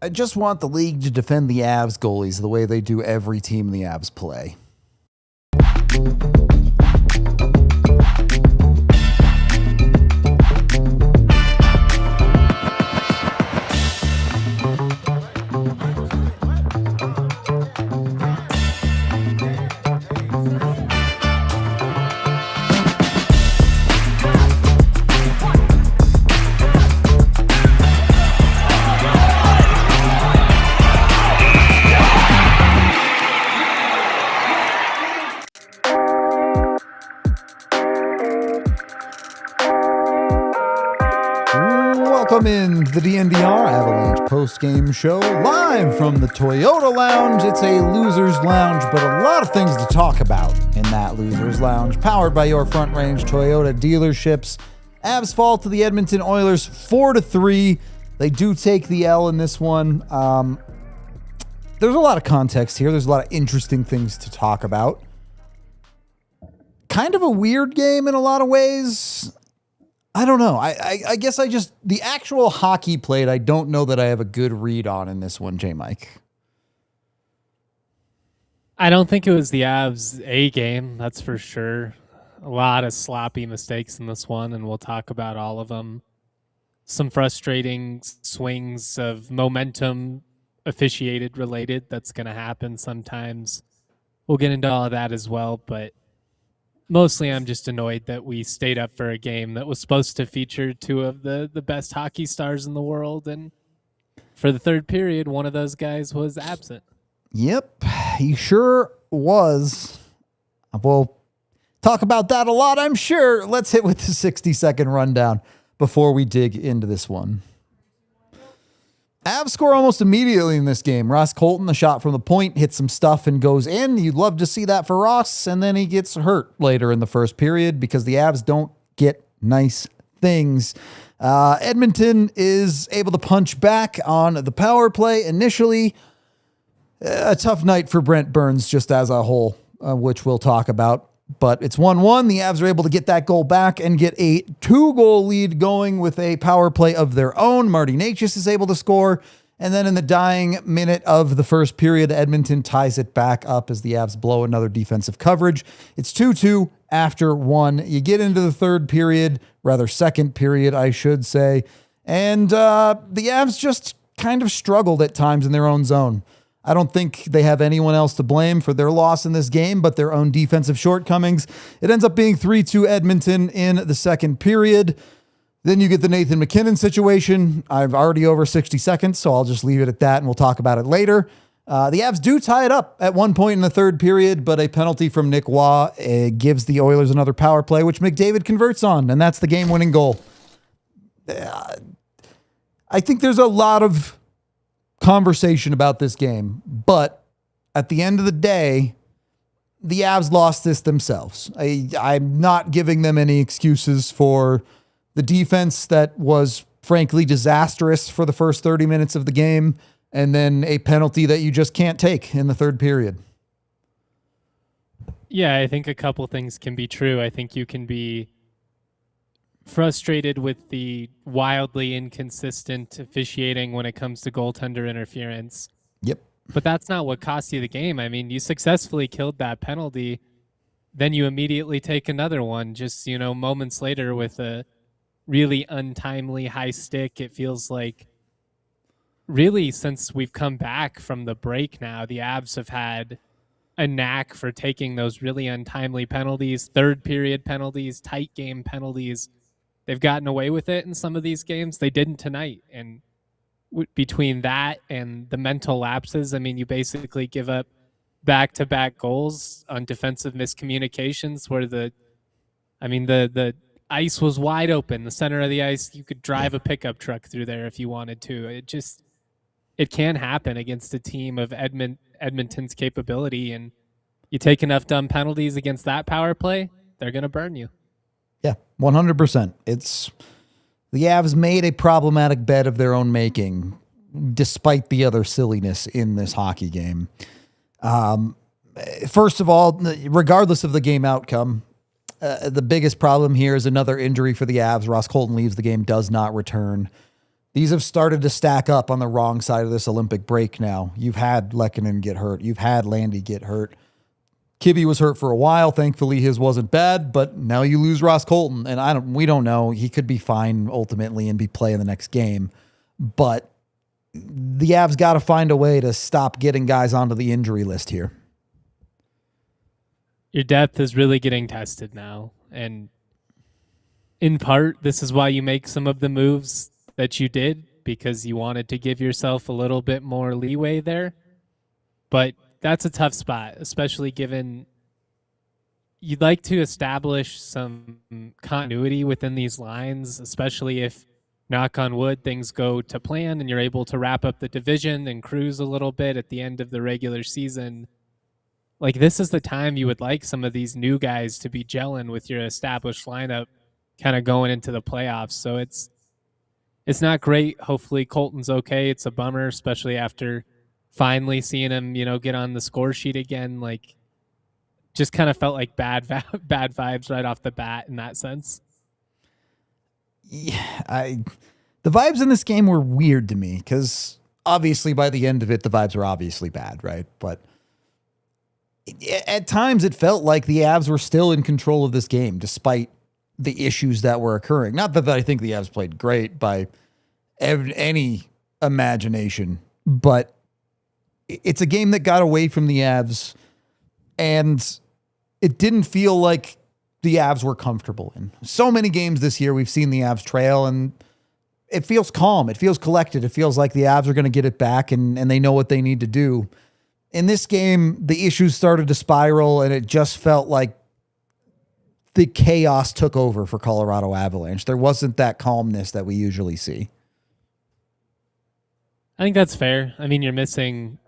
I just want the league to defend the Avs goalies the way they do every team the Avs play. Welcome in to the DNVR Avalanche Postgame Show, live from the Toyota Lounge. It's a loser's lounge, but a lot of things to talk about in that loser's lounge. Powered by your Front Range Toyota dealerships. Avs fall to the Edmonton Oilers 4-3. They do take the L in this one. There's a lot of context here. There's a lot of interesting things to talk about. Kind of a weird game in a lot of ways. I don't know. I guess the actual hockey played, I don't know that I have a good read on in this one, J-Mike. I don't think it was the Avs A game, that's for sure. A lot of sloppy mistakes in this one, and we'll talk about all of them. Some frustrating swings of momentum, officiated related, that's going to happen sometimes. We'll get into all of that as well, but mostly I'm just annoyed that we stayed up for a game that was supposed to feature two of the best hockey stars in the world, and for the third period, one of those guys was absent. Yep, he sure was. We'll talk about that a lot, I'm sure. Let's hit with the 60-second rundown before we dig into this one. Avs score almost immediately in this game. Ross Colton, the shot from the point, hits some stuff and goes in. You'd love to see that for Ross, and then he gets hurt later in the first period because the Avs don't get nice things. Edmonton is able to punch back on the power play initially. A tough night for Brent Burns just as a whole, which we'll talk about. But it's 1-1. The Avs are able to get that goal back and get a 2-goal lead going with a power play of their own. Marty Necas is able to score. And then in the dying minute of the first period, Edmonton ties it back up as the Avs blow another defensive coverage. It's 2-2 after 1. You get into the third period, rather second period, I should say. And the Avs just kind of struggled at times in their own zone. I don't think they have anyone else to blame for their loss in this game, but their own defensive shortcomings. It ends up being 3-2 Edmonton in the second period. Then you get the Nathan MacKinnon situation. I've already over 60 seconds, so I'll just leave it at that, and we'll talk about it later. The Avs do tie it up at one point in the third period, but a penalty from Nick Waugh gives the Oilers another power play, which McDavid converts on, and that's the game-winning goal. I think there's a lot of conversation about this game, but at the end of the day, the Avs lost this themselves. I'm not giving them any excuses for the defense that was frankly disastrous for the first 30 minutes of the game, and then a penalty that you just can't take in the third period. Yeah, I think a couple things can be true. I think you can be frustrated with the wildly inconsistent officiating when it comes to goaltender interference. Yep. But that's not what cost you the game. I mean, you successfully killed that penalty. Then you immediately take another one just, moments later with a really untimely high stick. It feels like really since we've come back from the break now, the Avs have had a knack for taking those really untimely penalties, third period penalties, tight game penalties. They've gotten away with it in some of these games. They didn't tonight. And between that and the mental lapses, I mean, you basically give up back-to-back goals on defensive miscommunications where the ice was wide open. The center of the ice, you could drive a pickup truck through there if you wanted to. It can happen against a team of Edmonton's capability. And you take enough dumb penalties against that power play, they're going to burn you. Yeah, 100%. It's the Avs made a problematic bed of their own making, despite the other silliness in this hockey game. First of all, regardless of the game outcome, the biggest problem here is another injury for the Avs. Ross Colton leaves the game, does not return. These have started to stack up on the wrong side of this Olympic break now. You've had MacKinnon get hurt. You've had Landy get hurt. Kibbe was hurt for a while. Thankfully, his wasn't bad, but now you lose Ross Colton, and we don't know. He could be fine ultimately and be playing the next game, but the Avs got to find a way to stop getting guys onto the injury list here. Your depth is really getting tested now, and in part, this is why you make some of the moves that you did, because you wanted to give yourself a little bit more leeway there. But that's a tough spot, especially given you'd like to establish some continuity within these lines, especially if, knock on wood, things go to plan and you're able to wrap up the division and cruise a little bit at the end of the regular season. Like, this is the time you would like some of these new guys to be gelling with your established lineup kind of going into the playoffs. So it's not great. Hopefully Colton's okay. It's a bummer, especially after finally seeing him, get on the score sheet again. Like, just kind of felt like bad vibes right off the bat in that sense. Yeah, the vibes in this game were weird to me because obviously by the end of it, the vibes were obviously bad, right? But at times it felt like the Avs were still in control of this game despite the issues that were occurring. Not that I think the Avs played great by any imagination, but it's a game that got away from the Avs, and it didn't feel like the Avs were comfortable in. So many games this year we've seen the Avs trail, and it feels calm. It feels collected. It feels like the Avs are going to get it back, and they know what they need to do. In this game, the issues started to spiral, and it just felt like the chaos took over for Colorado Avalanche. There wasn't that calmness that we usually see. I think that's fair. I mean, you're missing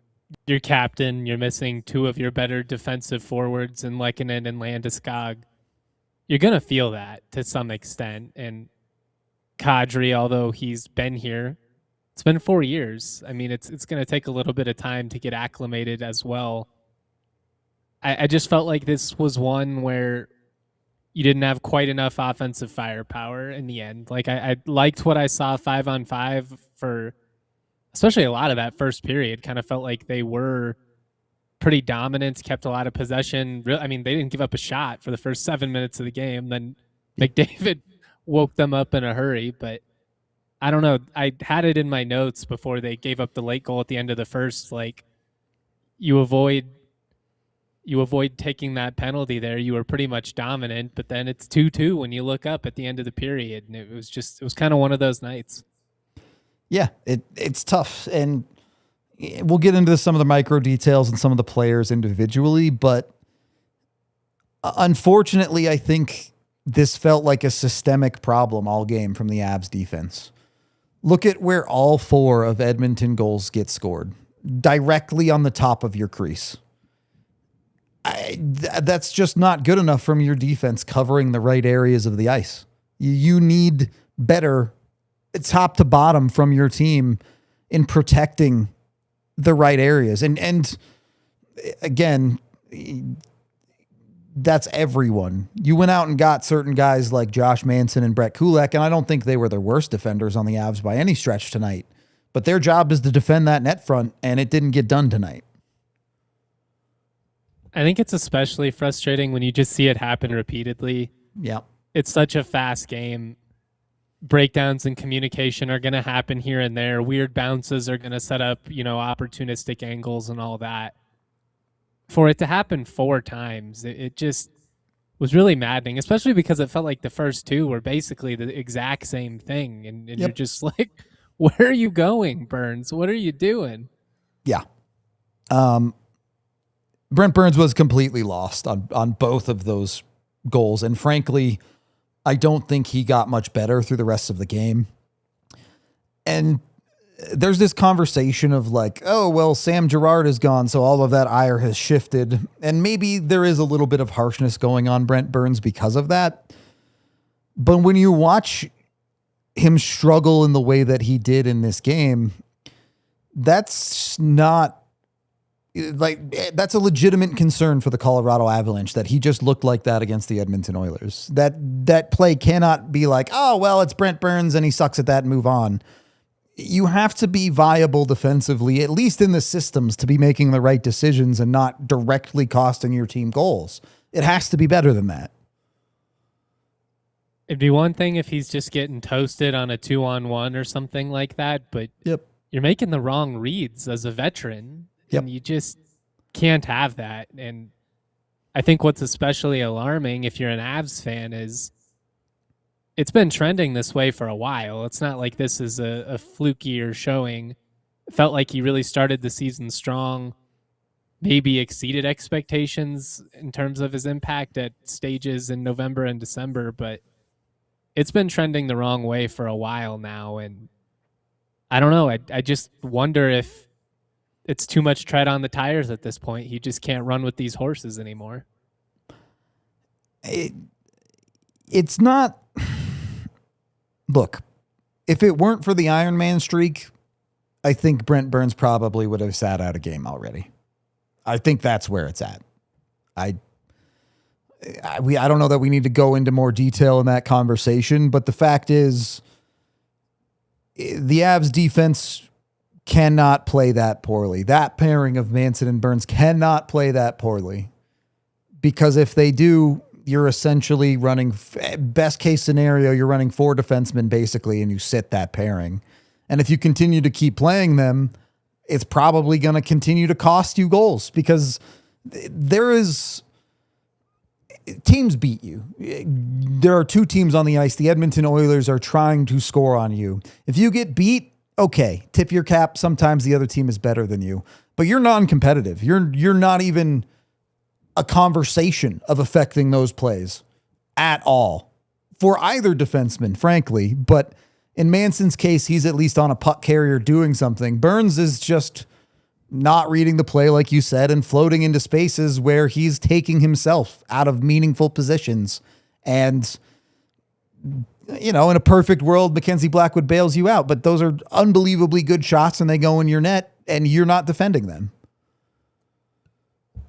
your captain. You're missing two of your better defensive forwards in MacKinnon and Landeskog. You're going to feel that to some extent. And Kadri, although he's been here, it's been 4 years. I mean, it's going to take a little bit of time to get acclimated as well. I just felt like this was one where you didn't have quite enough offensive firepower in the end. Like, I liked what I saw 5-on-5 for especially a lot of that first period. Kind of felt like they were pretty dominant, kept a lot of possession. I mean, they didn't give up a shot for the first 7 minutes of the game. Then McDavid woke them up in a hurry. But I don't know. I had it in my notes before they gave up the late goal at the end of the first. Like, you avoid taking that penalty there. You were pretty much dominant, but then it's 2-2 when you look up at the end of the period. And it was kind of one of those nights. Yeah, it's tough. And we'll get into some of the micro details and some of the players individually, but unfortunately, I think this felt like a systemic problem all game from the Avs defense. Look at where all 4 of Edmonton goals get scored, directly on the top of your crease. That's just not good enough from your defense covering the right areas of the ice. You need better top to bottom from your team in protecting the right areas. And again, that's everyone. You went out and got certain guys like Josh Manson and Brett Kulak, and I don't think they were the worst defenders on the Avs by any stretch tonight, but their job is to defend that net front, and it didn't get done tonight. I think it's especially frustrating when you just see it happen repeatedly. Yeah. It's such a fast game. Breakdowns in communication are going to happen here and there. Weird bounces are going to set up, opportunistic angles and all that. For it to happen 4 times, it just was really maddening, especially because it felt like the first 2 were basically the exact same thing. And You're just like, where are you going, Burns? What are you doing? Yeah. Brent Burns was completely lost on both of those goals. And frankly, I don't think he got much better through the rest of the game. And there's this conversation of like, oh, well, Sam Girard is gone, so all of that ire has shifted. And maybe there is a little bit of harshness going on Brent Burns because of that. But when you watch him struggle in the way that he did in this game, that's not that's a legitimate concern for the Colorado Avalanche, that he just looked like that against the Edmonton Oilers. That play cannot be like, oh, well, it's Brent Burns and he sucks at that and move on. you have to be viable defensively, at least in the systems, to be making the right decisions and not directly costing your team goals. It has to be better than that. It'd be one thing if he's just getting toasted on a 2-on-1 or something like that, but you're making the wrong reads as a veteran, and you just can't have that. And I think what's especially alarming if you're an Avs fan is it's been trending this way for a while. It's not like this is a flukier showing. It felt like he really started the season strong, maybe exceeded expectations in terms of his impact at stages in November and December, but it's been trending the wrong way for a while now. And I don't know. I just wonder if it's too much tread on the tires at this point. He just can't run with these horses anymore. It's not... Look, if it weren't for the Iron Man streak, I think Brent Burns probably would have sat out a game already. I think that's where it's at. I don't know that we need to go into more detail in that conversation, but the fact is the Avs defense cannot play that poorly. That pairing of Manson and Burns cannot play that poorly, because if they do, you're essentially running, best case scenario, you're running 4 defensemen basically, and you sit that pairing. And if you continue to keep playing them, it's probably going to continue to cost you goals, because teams beat you. There are 2 teams on the ice. The Edmonton Oilers are trying to score on you. If you get beat, okay, tip your cap. Sometimes the other team is better than you, but you're non-competitive. You're not even a conversation of affecting those plays at all for either defenseman, frankly. But in Manson's case, he's at least on a puck carrier doing something. Burns is just not reading the play, like you said, and floating into spaces where he's taking himself out of meaningful positions. And, you know, in a perfect world, Mackenzie Blackwood bails you out, but those are unbelievably good shots and they go in your net and you're not defending them.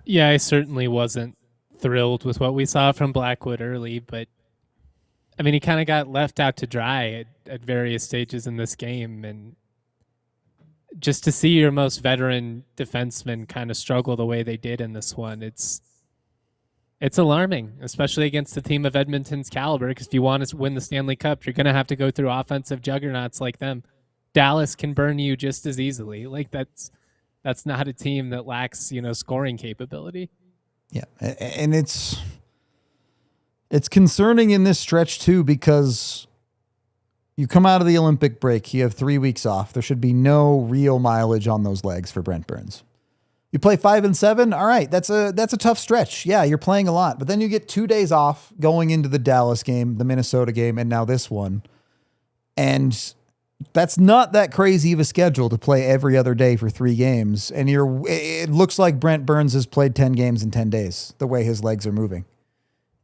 Yeah, I certainly wasn't thrilled with what we saw from Blackwood early, but I mean, he kind of got left out to dry at various stages in this game. And just to see your most veteran defenseman kind of struggle the way they did in this one, it's alarming, especially against a team of Edmonton's caliber, because if you want to win the Stanley Cup, you're going to have to go through offensive juggernauts like them. Dallas can burn you just as easily. Like that's not a team that lacks, scoring capability. Yeah. And it's concerning in this stretch too, because you come out of the Olympic break, you have 3 weeks off. There should be no real mileage on those legs for Brent Burns. You play 5 and 7. All right. That's a tough stretch. Yeah. You're playing a lot, but then you get 2 days off going into the Dallas game, the Minnesota game, and now this one. And that's not that crazy of a schedule to play every other day for 3 games. And it looks like Brent Burns has played 10 games in 10 days, the way his legs are moving.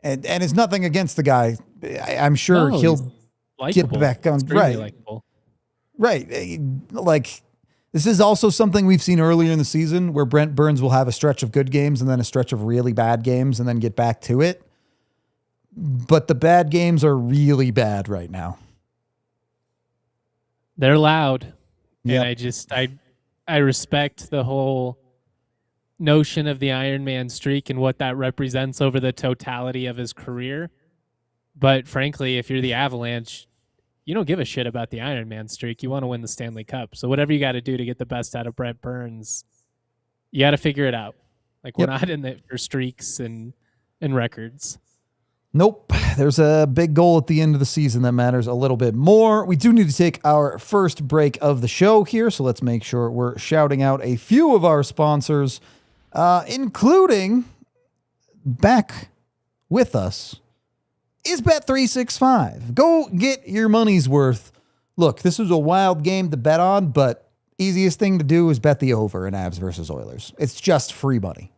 And it's nothing against the guy. I'm sure he'll get back on. Right. Likable. Right. Like, this is also something we've seen earlier in the season where Brent Burns will have a stretch of good games and then a stretch of really bad games and then get back to it. But the bad games are really bad right now. They're loud. Yep. And I respect the whole notion of the Iron Man streak and what that represents over the totality of his career. But frankly, if you're the Avalanche, you don't give a shit about the Iron Man streak. You want to win the Stanley Cup. So whatever you got to do to get the best out of Brent Burns, you got to figure it out. Like, we're not in it for streaks and records. Nope. There's a big goal at the end of the season that matters a little bit more. We do need to take our first break of the show here, so let's make sure we're shouting out a few of our sponsors, including back with us is Bet365. Go get your money's worth. Look, this is a wild game to bet on, but easiest thing to do is bet the over in Avs versus Oilers. It's just free money.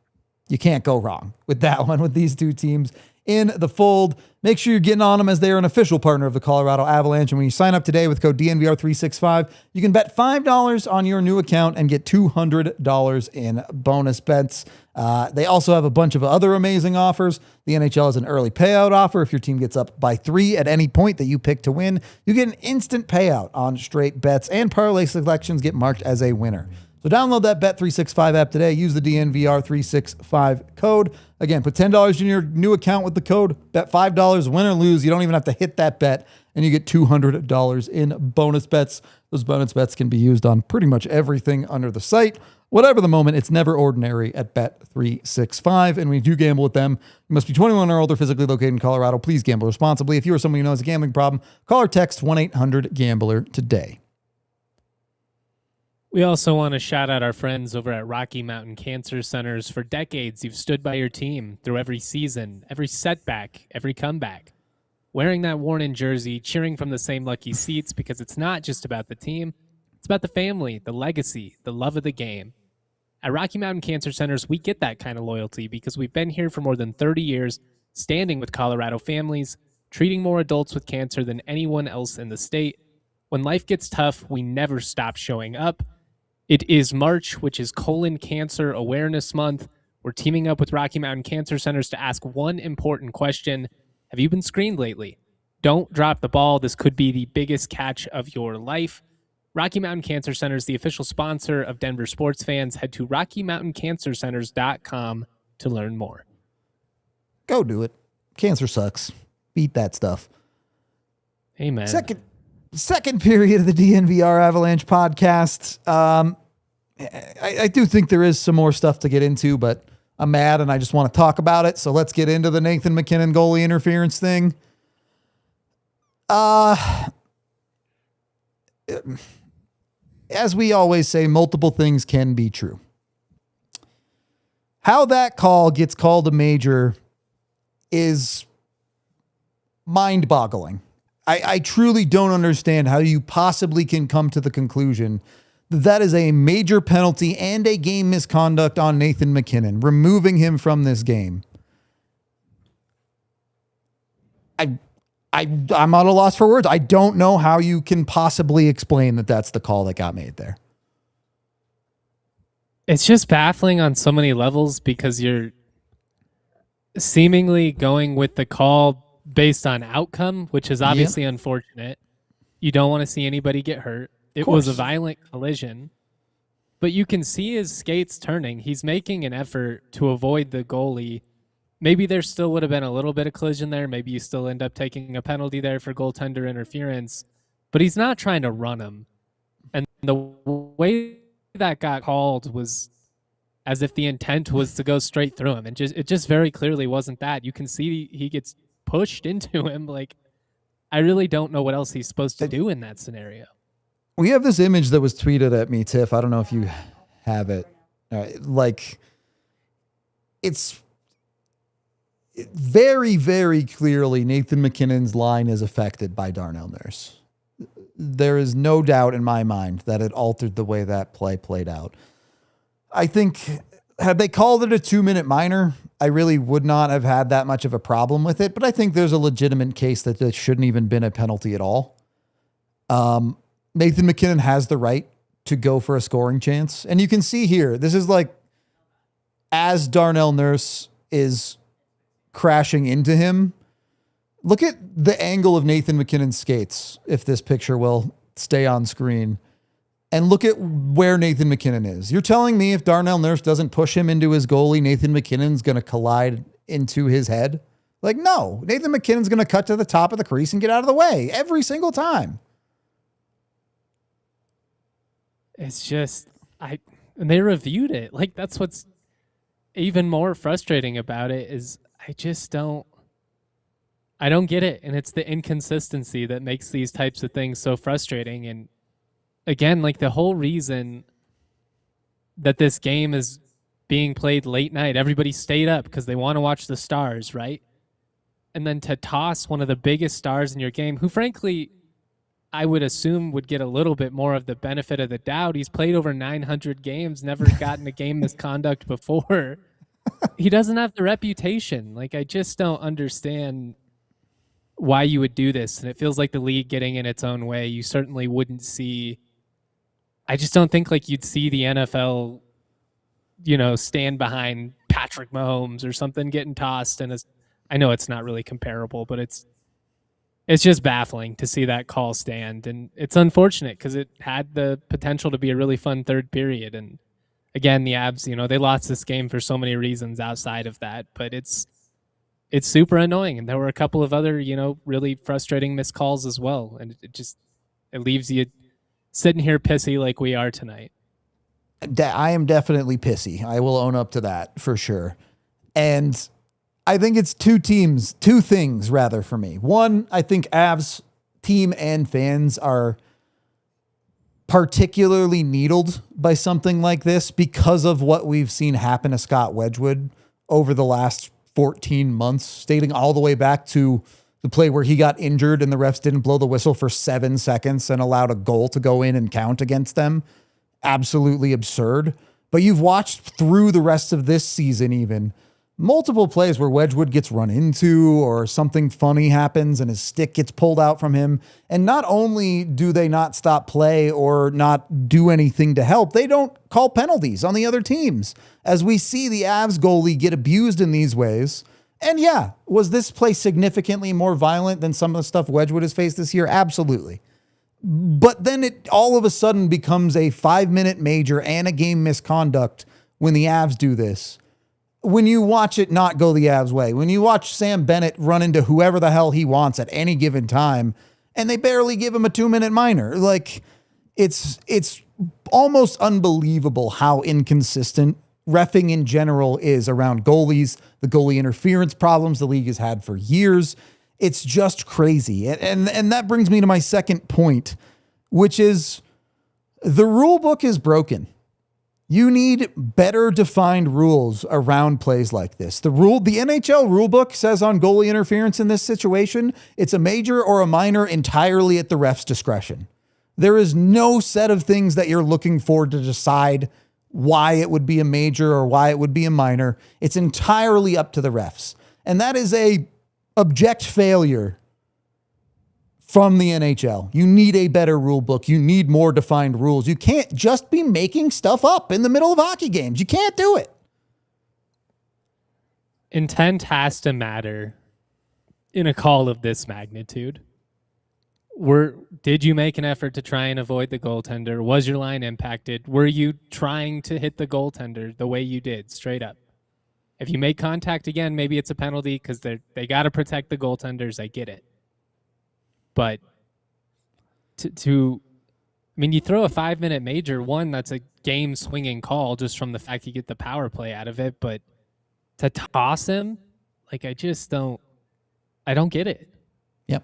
You can't go wrong with that one with these 2 teams. in the fold. Make sure you're getting on them as they are an official partner of the Colorado Avalanche. And when you sign up today with code DNVR365, you can bet $5 on your new account and get $200 in bonus bets. They also have a bunch of other amazing offers. The NHL has an early payout offer. If your team gets up by 3 at any point that you pick to win, you get an instant payout on straight bets, and parlay selections get marked as a winner. So download that Bet365 app today. Use the DNVR365 code. Again, put $10 in your new account with the code. Bet $5, win or lose. You don't even have to hit that bet, and you get $200 in bonus bets. Those bonus bets can be used on pretty much everything under the site. Whatever the moment, it's never ordinary at Bet365. And when you do gamble with them, you must be 21 or older, physically located in Colorado. Please gamble responsibly. If you or someone you know has a gambling problem, call or text 1-800-GAMBLER today. We also want to shout out our friends over at Rocky Mountain Cancer Centers. For decades, you've stood by your team through every season, every setback, every comeback. Wearing that worn-in jersey, cheering from the same lucky seats, because it's not just about the team. It's about the family, the legacy, the love of the game. At Rocky Mountain Cancer Centers, we get that kind of loyalty because we've been here for more than 30 years, standing with Colorado families, treating more adults with cancer than anyone else in the state. When life gets tough, we never stop showing up. It is March, which is Colon Cancer Awareness Month. We're teaming up with Rocky Mountain Cancer Centers to ask one important question. Have you been screened lately? Don't drop the ball. This could be the biggest catch of your life. Rocky Mountain Cancer Center is the official sponsor of Denver sports fans. Head to RockyMountainCancerCenters.com to learn more. Go do it. Cancer sucks. Beat that stuff. Amen. Second period of the DNVR Avalanche podcast. I do think there is some more stuff to get into, but I'm mad and I just want to talk about it. So let's get into the Nathan MacKinnon goalie interference thing. As we always say, multiple things can be true. How that call gets called a major is mind-boggling. I truly don't understand how you possibly can come to the conclusion that that is a major penalty and a game misconduct on Nathan MacKinnon, removing him from this game. I'm at a loss for words. I don't know how you can possibly explain that that's the call that got made there. It's just baffling on so many levels because you're seemingly going with the call based on outcome, which is obviously unfortunate. You don't want to see anybody get hurt. It was a violent collision, but you can see his skates turning. He's making an effort to avoid the goalie. Maybe there still would have been a little bit of collision there. Maybe you still end up taking a penalty there for goaltender interference, but he's not trying to run him. And the way that got called was as if the intent was to go straight through him. And it just very clearly wasn't that. You can see he gets pushed into him. Like, I really don't know what else he's supposed to do in that scenario. We have this image that was tweeted at me, Tiff. I don't know if you have it. It's very, very clearly Nathan MacKinnon's line is affected by Darnell Nurse. There is no doubt in my mind that it altered the way that play played out. I think had they called it a 2-minute minor, I really would not have had that much of a problem with it. But I think there's a legitimate case that this shouldn't even been a penalty at all. Nathan MacKinnon has the right to go for a scoring chance. And you can see here, this is like as Darnell Nurse is crashing into him. Look at the angle of Nathan MacKinnon's skates, if this picture will stay on screen. And look at where Nathan MacKinnon is. You're telling me if Darnell Nurse doesn't push him into his goalie, Nathan MacKinnon's going to collide into his head? Like, no. Nathan MacKinnon's going to cut to the top of the crease and get out of the way every single time. It's just, and they reviewed it. Like, that's what's even more frustrating about it is I don't get it. And it's the inconsistency that makes these types of things so frustrating. And again, like the whole reason that this game is being played late night, everybody stayed up because they want to watch the Stars, right? And then to toss one of the biggest stars in your game, who frankly, I would assume would get a little bit more of the benefit of the doubt. He's played over 900 games, never gotten a game misconduct before. He doesn't have the reputation. Like, I just don't understand why you would do this. And it feels like the league getting in its own way. You certainly wouldn't see. I just don't think like you'd see the NFL, stand behind Patrick Mahomes or something getting tossed. And I know it's not really comparable, but it's just baffling to see that call stand. And it's unfortunate because it had the potential to be a really fun third period. And again, the Avs, they lost this game for so many reasons outside of that, but it's super annoying. And there were a couple of other, really frustrating missed calls as well. And it leaves you sitting here pissy like we are tonight. I am definitely pissy. I will own up to that for sure. And I think it's two things rather for me. One, I think Avs team and fans are particularly needled by something like this because of what we've seen happen to Scott Wedgwood over the last 14 months, dating all the way back to the play where he got injured and the refs didn't blow the whistle for 7 seconds and allowed a goal to go in and count against them. Absolutely absurd. But you've watched through the rest of this season even multiple plays where Wedgwood gets run into or something funny happens and his stick gets pulled out from him. And not only do they not stop play or not do anything to help, they don't call penalties on the other teams. As we see the Avs goalie get abused in these ways. And yeah, was this play significantly more violent than some of the stuff Wedgwood has faced this year? Absolutely. But then it all of a sudden becomes a 5-minute major and a game misconduct when the Avs do this. When you watch it not go the Avs way, when you watch Sam Bennett run into whoever the hell he wants at any given time, and they barely give him a 2-minute minor, like it's almost unbelievable how inconsistent reffing in general is around goalies, the goalie interference problems the league has had for years. It's just crazy. And that brings me to my second point, which is the rule book is broken. You need better defined rules around plays like this. The NHL rule book says on goalie interference in this situation, it's a major or a minor entirely at the ref's discretion. There is no set of things that you're looking for to decide why it would be a major or why it would be a minor. It's entirely up to the refs. And that is a abject failure from the NHL. You need a better rule book. You need more defined rules. You can't just be making stuff up in the middle of hockey games. You can't do it. Intent has to matter in a call of this magnitude. Did you make an effort to try and avoid the goaltender? Was your line impacted? Were you trying to hit the goaltender the way you did, straight up? If you make contact again, maybe it's a penalty because they got to protect the goaltenders. I get it. But you throw a 5-minute major, one, that's a game swinging call just from the fact you get the power play out of it. But to toss him, like, I don't get it. Yep.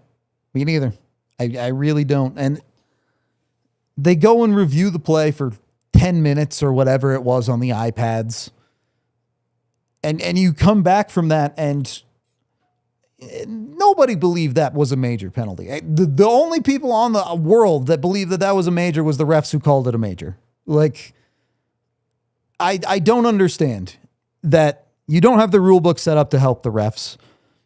Me neither. I really don't. And they go and review the play for 10 minutes or whatever it was on the iPads. And you come back from that and nobody believed that was a major penalty. The only people on the world that believed that was a major was the refs who called it a major. Like, I don't understand that you don't have the rule book set up to help the refs.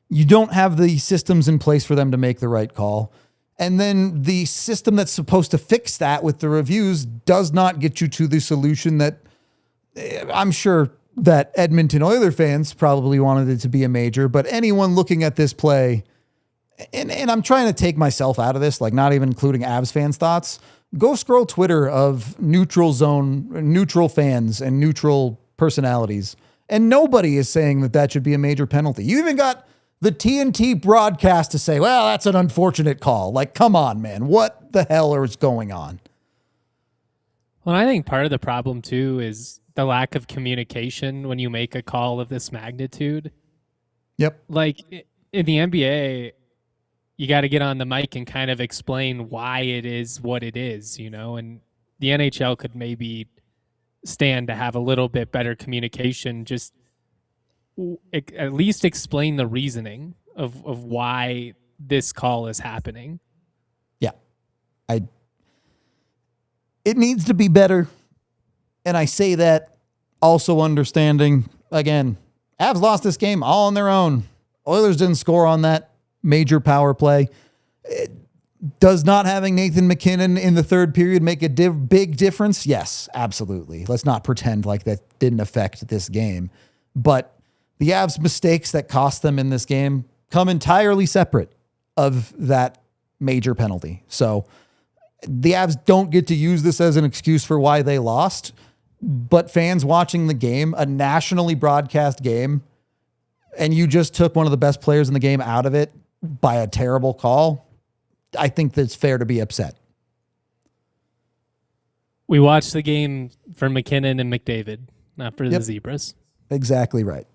You don't have the systems in place for them to make the right call. And then the system that's supposed to fix that with the reviews does not get you to the solution that I'm sure that Edmonton Oilers fans probably wanted it to be a major, but anyone looking at this play, and I'm trying to take myself out of this, like not even including Avs fans' thoughts, go scroll Twitter of neutral fans and neutral personalities, and nobody is saying that should be a major penalty. You even got the TNT broadcast to say, well, that's an unfortunate call. Like, come on, man. What the hell is going on? Well, I think part of the problem, too, is the lack of communication when you make a call of this magnitude. Yep. Like, in the NBA, you got to get on the mic and kind of explain why it is what it is, and the NHL could maybe stand to have a little bit better communication, just at least explain the reasoning of why this call is happening. Yeah. It needs to be better. And I say that also understanding, again, Avs lost this game all on their own. Oilers didn't score on that major power play. Does not having Nathan MacKinnon in the third period make a big difference? Yes, absolutely. Let's not pretend like that didn't affect this game. But the Avs' mistakes that cost them in this game come entirely separate of that major penalty. So the Avs don't get to use this as an excuse for why they lost. But fans watching the game, a nationally broadcast game, and you just took one of the best players in the game out of it by a terrible call, I think that's fair to be upset. We watched the game for MacKinnon and McDavid, not for the Zebras. Exactly right.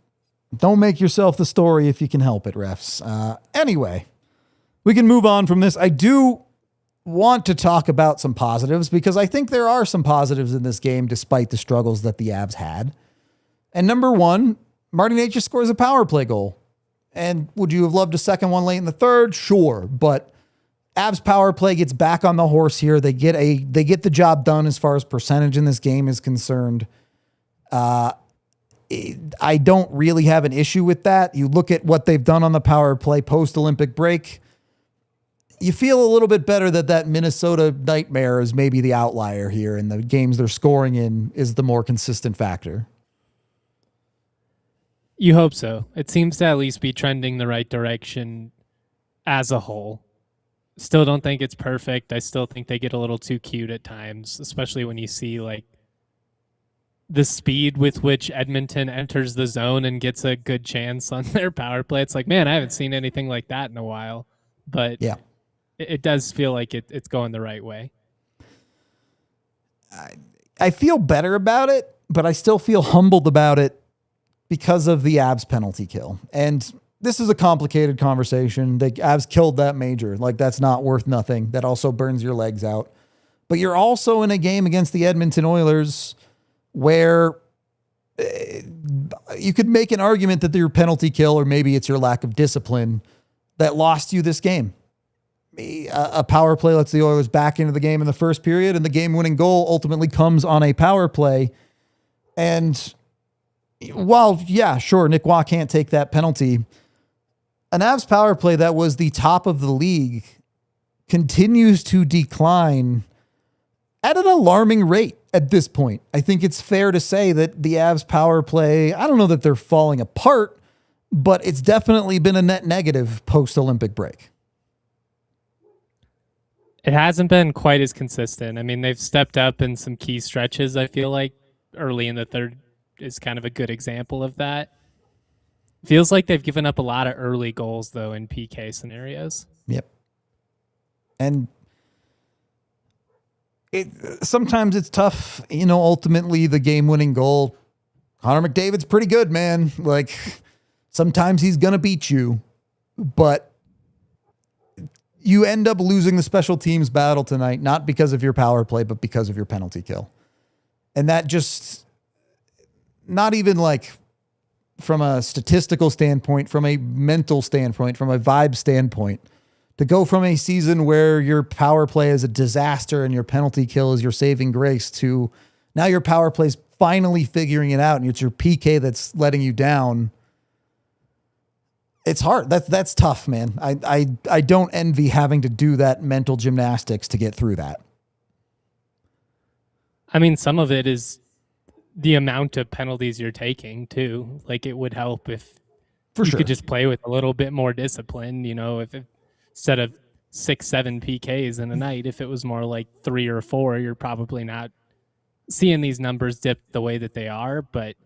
Don't make yourself the story if you can help it, refs. Anyway, we can move on from this. I do want to talk about some positives because I think there are some positives in this game despite the struggles that the Avs had. And number one, Marty Necas scores a power play goal. And would you have loved a second one late in the third? Sure, but Avs power play gets back on the horse here. They get the job done as far as percentage in this game is concerned. I don't really have an issue with that. You look at what they've done on the power play post-Olympic break. You feel a little bit better that Minnesota nightmare is maybe the outlier here, and the games they're scoring in is the more consistent factor. You hope so. It seems to at least be trending the right direction as a whole. Still don't think it's perfect. I still think they get a little too cute at times, especially when you see like the speed with which Edmonton enters the zone and gets a good chance on their power play. It's like, man, I haven't seen anything like that in a while. But yeah, it does feel like it's going the right way. I feel better about it, but I still feel humbled about it because of the Avs penalty kill. And this is a complicated conversation. The Avs killed that major. Like, that's not worth nothing. That also burns your legs out. But you're also in a game against the Edmonton Oilers where you could make an argument that your penalty kill, or maybe it's your lack of discipline, that lost you this game. A power play lets the Oilers back into the game in the first period, and the game-winning goal ultimately comes on a power play. And while, yeah, sure, Nick Waugh can't take that penalty, an Avs power play that was the top of the league continues to decline at an alarming rate at this point. I think it's fair to say that the Avs power play, I don't know that they're falling apart, but it's definitely been a net negative post-Olympic break. It hasn't been quite as consistent. I mean, they've stepped up in some key stretches, I feel like. Early in the third is kind of a good example of that. Feels like they've given up a lot of early goals, though, in PK scenarios. Yep. And sometimes it's tough. You know, ultimately, the game-winning goal, Connor McDavid's pretty good, man. Like, sometimes he's going to beat you, but you end up losing the special teams battle tonight, not because of your power play, but because of your penalty kill. And that just, not even like from a statistical standpoint, from a mental standpoint, from a vibe standpoint, to go from a season where your power play is a disaster and your penalty kill is your saving grace to now your power play is finally figuring it out and it's your PK that's letting you down. It's hard. That's tough, man. I don't envy having to do that mental gymnastics to get through that. I mean, some of it is the amount of penalties you're taking too. Like, it would help if you could just play with a little bit more discipline, you know, if instead of 6-7 PKs in a night, if it was more like 3 or 4, you're probably not seeing these numbers dip the way that they are, but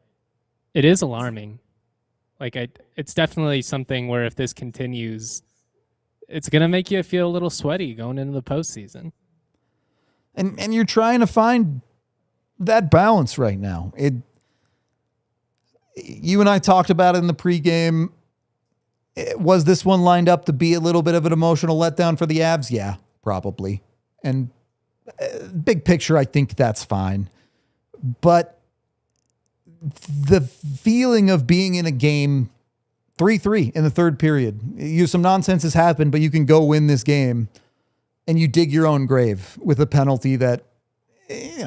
it is alarming. Like, it's definitely something where if this continues, it's going to make you feel a little sweaty going into the postseason. And you're trying to find that balance right now. You and I talked about it in the pregame. Was this one lined up to be a little bit of an emotional letdown for the Avs? Yeah, probably. And big picture, I think that's fine. But the feeling of being in a game 3-3 in the third period, some nonsense has happened, but you can go win this game, and you dig your own grave with a penalty that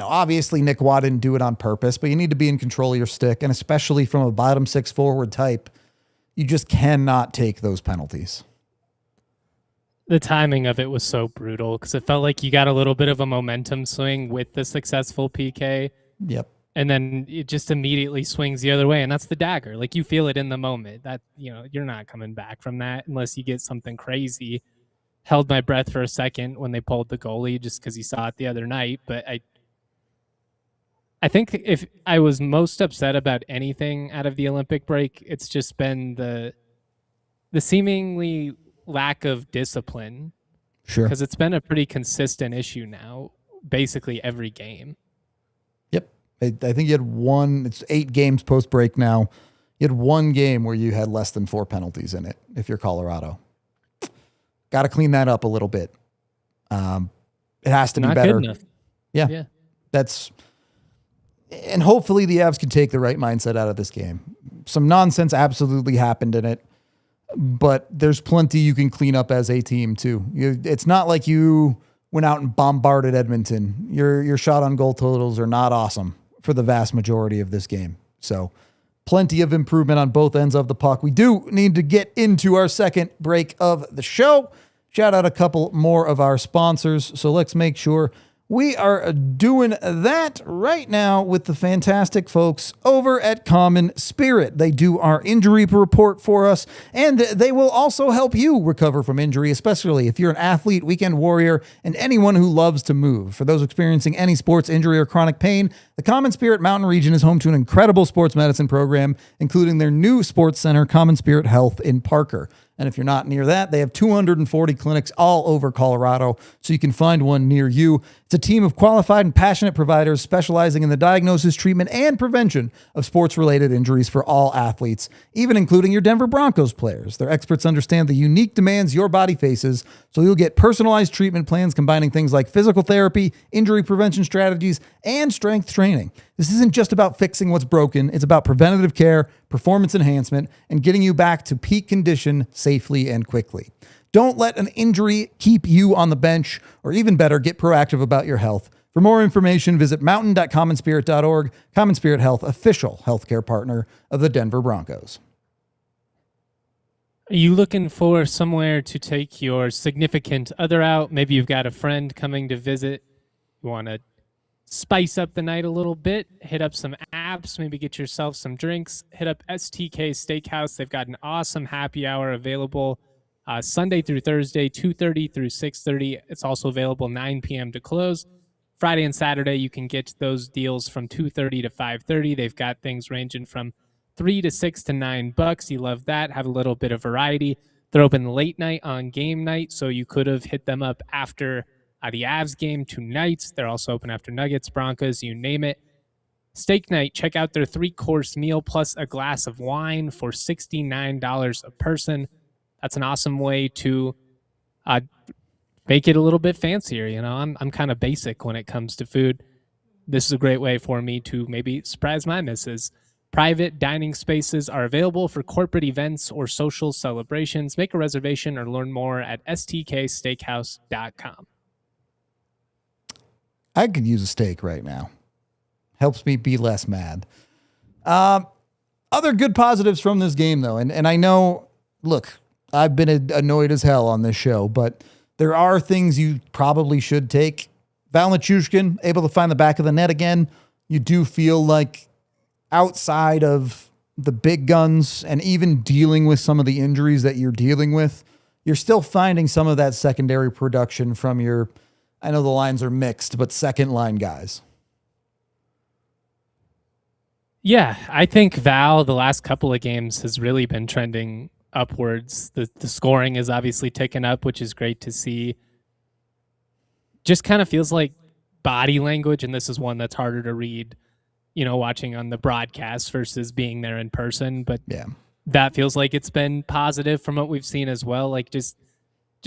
obviously Nick Watt didn't do it on purpose, but you need to be in control of your stick. And especially from a bottom six forward type, you just cannot take those penalties. The timing of it was so brutal because it felt like you got a little bit of a momentum swing with the successful PK. Yep. And then it just immediately swings the other way. And that's the dagger. Like, you feel it in the moment that, you're not coming back from that unless you get something crazy. Held my breath for a second when they pulled the goalie just because he saw it the other night. But I think if I was most upset about anything out of the Olympic break, it's just been the seemingly lack of discipline. Sure. Because it's been a pretty consistent issue now, basically every game. Yep. I think you had it's 8 games post break now. You had one game where you had less than 4 penalties in it if you're Colorado. Got to clean that up a little bit. It has to be better. Good enough. Yeah. And hopefully the Avs can take the right mindset out of this game. Some nonsense absolutely happened in it, but there's plenty you can clean up as a team too. It's not like you went out and bombarded Edmonton. Your shot on goal totals are not awesome for the vast majority of this game. So plenty of improvement on both ends of the puck. We do need to get into our second break of the show. Shout out a couple more of our sponsors. So let's make sure we are doing that right now with the fantastic folks over at Common Spirit. They do our injury report for us, and they will also help you recover from injury, especially if you're an athlete, weekend warrior, and anyone who loves to move. For those experiencing any sports injury or chronic pain, the Common Spirit Mountain Region is home to an incredible sports medicine program, including their new sports center, Common Spirit Health in Parker. And if you're not near that, they have 240 clinics all over Colorado, so you can find one near you. It's a team of qualified and passionate providers specializing in the diagnosis, treatment, and prevention of sports-related injuries for all athletes, even including your Denver Broncos players. Their experts understand the unique demands your body faces, so you'll get personalized treatment plans combining things like physical therapy, injury prevention strategies, and strength training. This isn't just about fixing what's broken. It's about preventative care, performance enhancement, and getting you back to peak condition safely and quickly. Don't let an injury keep you on the bench, or even better, get proactive about your health. For more information, visit mountain.commonspirit.org. Common Spirit Health, official healthcare partner of the Denver Broncos. Are you looking for somewhere to take your significant other out? Maybe you've got a friend coming to visit. You want to spice up the night a little bit, hit up some apps, maybe get yourself some drinks, hit up STK Steakhouse. They've got an awesome happy hour available Sunday through Thursday, 2:30 through 6:30. It's also available 9 p.m. to close. Friday and Saturday, you can get those deals from 2:30 to 5:30. They've got things ranging from $3 to $6 to $9. You love that. Have a little bit of variety. They're open late night on game night, so you could have hit them up after the Avs game 2 nights. They're also open after Nuggets, Broncos, you name it. Steak night, check out their 3-course meal plus a glass of wine for $69 a person. That's an awesome way to make it a little bit fancier. I'm kind of basic when it comes to food. This is a great way for me to maybe surprise my missus. Private dining spaces are available for corporate events or social celebrations. Make a reservation or learn more at stksteakhouse.com. I could use a steak right now. Helps me be less mad. Other good positives from this game, though, and I know, look, I've been annoyed as hell on this show, but there are things you probably should take. Val Nichushkin, able to find the back of the net again. You do feel like outside of the big guns and even dealing with some of the injuries that you're dealing with, you're still finding some of that secondary production from your, I know the lines are mixed, but second line guys. Yeah, I think Val, the last couple of games, has really been trending upwards. The scoring is obviously ticking up, which is great to see. Just kind of feels like body language, and this is one that's harder to read, watching on the broadcast versus being there in person. But yeah, that feels like it's been positive from what we've seen as well. Like just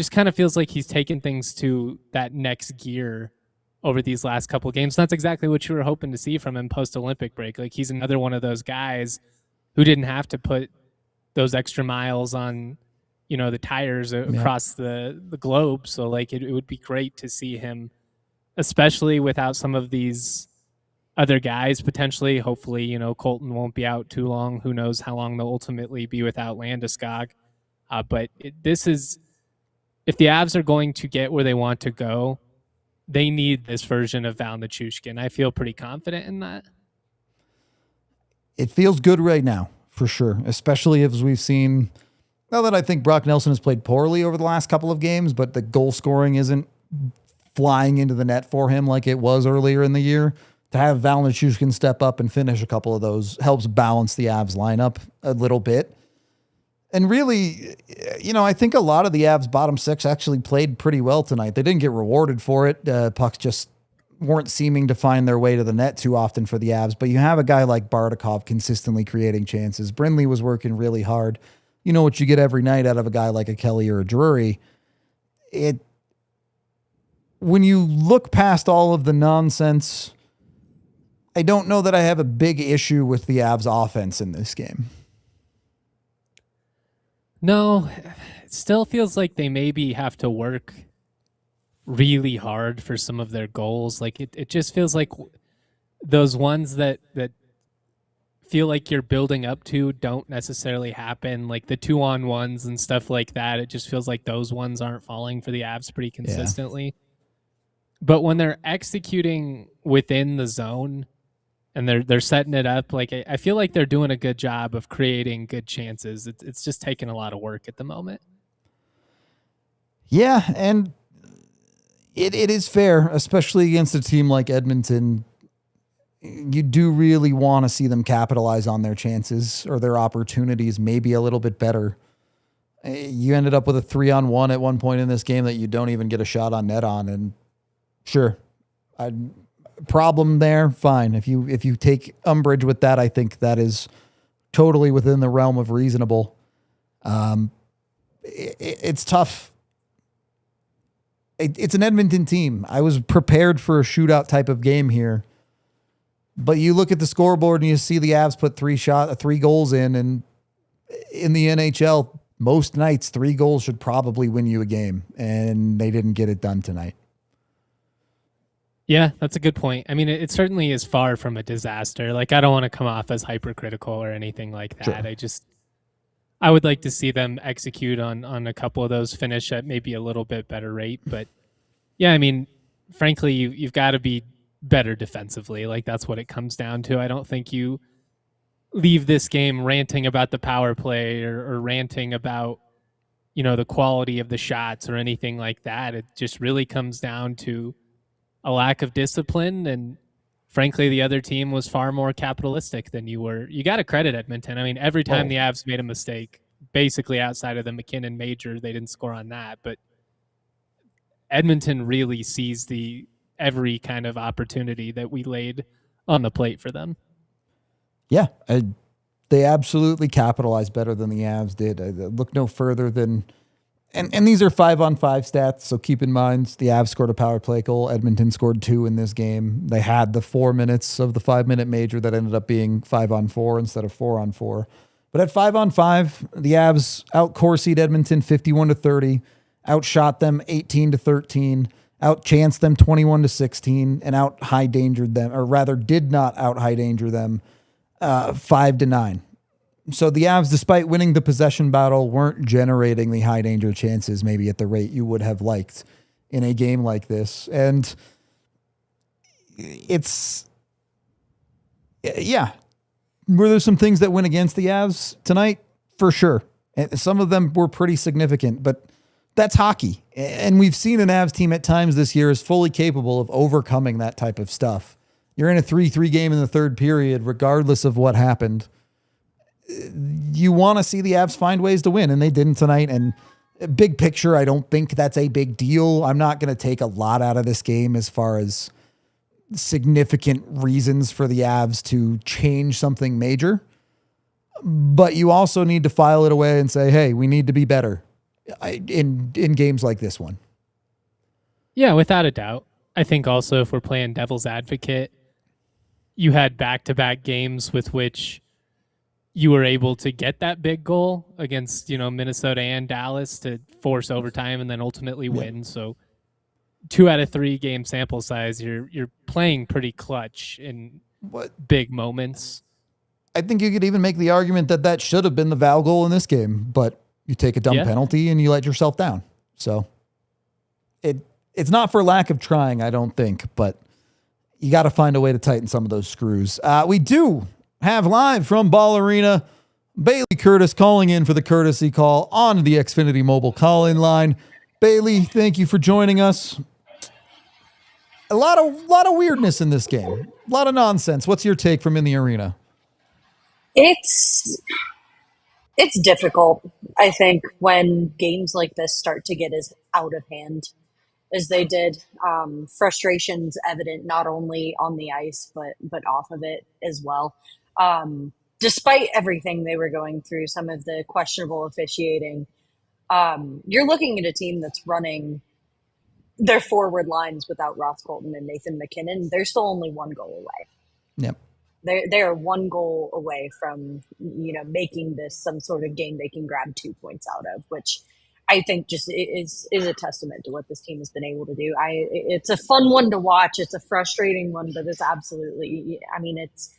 kind of feels like he's taken things to that next gear over these last couple of games. That's exactly what you were hoping to see from him post-Olympic break. Like, he's another one of those guys who didn't have to put those extra miles on, the tires across the globe. So, like, it would be great to see him especially without some of these other guys potentially. Hopefully, Colton won't be out too long. Who knows how long they'll ultimately be without Landeskog. But this is, if the Avs are going to get where they want to go, they need this version of Val Nichushkin. I feel pretty confident in that. It feels good right now, for sure, especially as we've seen. Now that I think Brock Nelson has played poorly over the last couple of games, but the goal scoring isn't flying into the net for him like it was earlier in the year. To have Val Nichushkin step up and finish a couple of those helps balance the Avs lineup a little bit. And really, I think a lot of the Avs bottom six actually played pretty well tonight. They didn't get rewarded for it. Pucks just weren't seeming to find their way to the net too often for the Avs. But you have a guy like Bardakov consistently creating chances. Brindley was working really hard. You know what you get every night out of a guy like a Kelly or a Drury. When you look past all of the nonsense, I don't know that I have a big issue with the Avs offense in this game. No, it still feels like they maybe have to work really hard for some of their goals. Like it just feels like those ones that feel like you're building up to don't necessarily happen. Like the 2-on-1s and stuff like that. It just feels like those ones aren't falling for the Avs pretty consistently. Yeah. But when they're executing within the zone and they're setting it up, like I feel like they're doing a good job of creating good chances. It's just taking a lot of work at the moment. Yeah, and it is fair, especially against a team like Edmonton. You do really want to see them capitalize on their chances or their opportunities maybe a little bit better. You ended up with a 3-on-1 at one point in this game that you don't even get a shot on net on, and sure, problem there, fine. If you take umbrage with that, I think that is totally within the realm of reasonable. It's tough. It's an Edmonton team. I was prepared for a shootout type of game here, but you look at the scoreboard and you see the Avs put 3 goals in, and in the NHL, most nights 3 goals should probably win you a game, and they didn't get it done tonight. Yeah, that's a good point. I mean, it certainly is far from a disaster. Like, I don't want to come off as hypercritical or anything like that. Sure. I would like to see them execute on a couple of those, finish at maybe a little bit better rate. But yeah, I mean, frankly, you've got to be better defensively. Like, that's what it comes down to. I don't think you leave this game ranting about the power play or ranting about, the quality of the shots or anything like that. It just really comes down to a lack of discipline, and frankly, the other team was far more capitalistic than you were. You got to credit Edmonton. I mean, every time the Avs made a mistake, basically outside of the MacKinnon major, they didn't score on that. But Edmonton really seized every kind of opportunity that we laid on the plate for them. Yeah, they absolutely capitalized better than the Avs did. I look no further than... And these are 5-on-5 stats, so keep in mind the Avs scored a power play goal. Edmonton scored 2 in this game. They had the 4 minutes of the 5-minute major that ended up being 5-on-4 instead of 4-on-4. But at 5-on-5, the Avs out-Corsied Edmonton 51-30, outshot them 18-13, out-chanced them 21-16, and out-high-dangered them, or rather did not out-high-danger them 5-9. So the Avs, despite winning the possession battle, weren't generating the high danger chances maybe at the rate you would have liked in a game like this. And were there some things that went against the Avs tonight? For sure. And some of them were pretty significant, but that's hockey. And we've seen an Avs team at times this year is fully capable of overcoming that type of stuff. You're in a 3-3 game in the third period, regardless of what happened. You want to see the Avs find ways to win, and they didn't tonight. And big picture, I don't think that's a big deal. I'm not going to take a lot out of this game as far as significant reasons for the Avs to change something major. But you also need to file it away and say, hey, we need to be better in games like this one. Yeah, without a doubt. I think also if we're playing devil's advocate, you had back-to-back games with which you were able to get that big goal against, Minnesota and Dallas to force overtime and then ultimately win. So 2 out of 3 game sample size, you're playing pretty clutch in big moments. I think you could even make the argument that should have been the Val goal in this game, but you take a dumb penalty and you let yourself down. So it's not for lack of trying, I don't think, but you got to find a way to tighten some of those screws. We do have live from Ball Arena, Bailey Curtis calling in for the courtesy call on the Xfinity mobile call-in line. Bailey, thank you for joining us. A lot of weirdness in this game. A lot of nonsense. What's your take from in the arena? It's difficult, I think, when games like this start to get as out of hand as they did. Frustration's evident not only on the ice but off of it as well. Despite everything they were going through, some of the questionable officiating, you're looking at a team that's running their forward lines without Ross Colton and Nathan MacKinnon. They're still only one goal away. Yep. They are one goal away from, making this some sort of game they can grab 2 points out of, which I think just is a testament to what this team has been able to do. It's a fun one to watch. It's a frustrating one, but it's absolutely, it's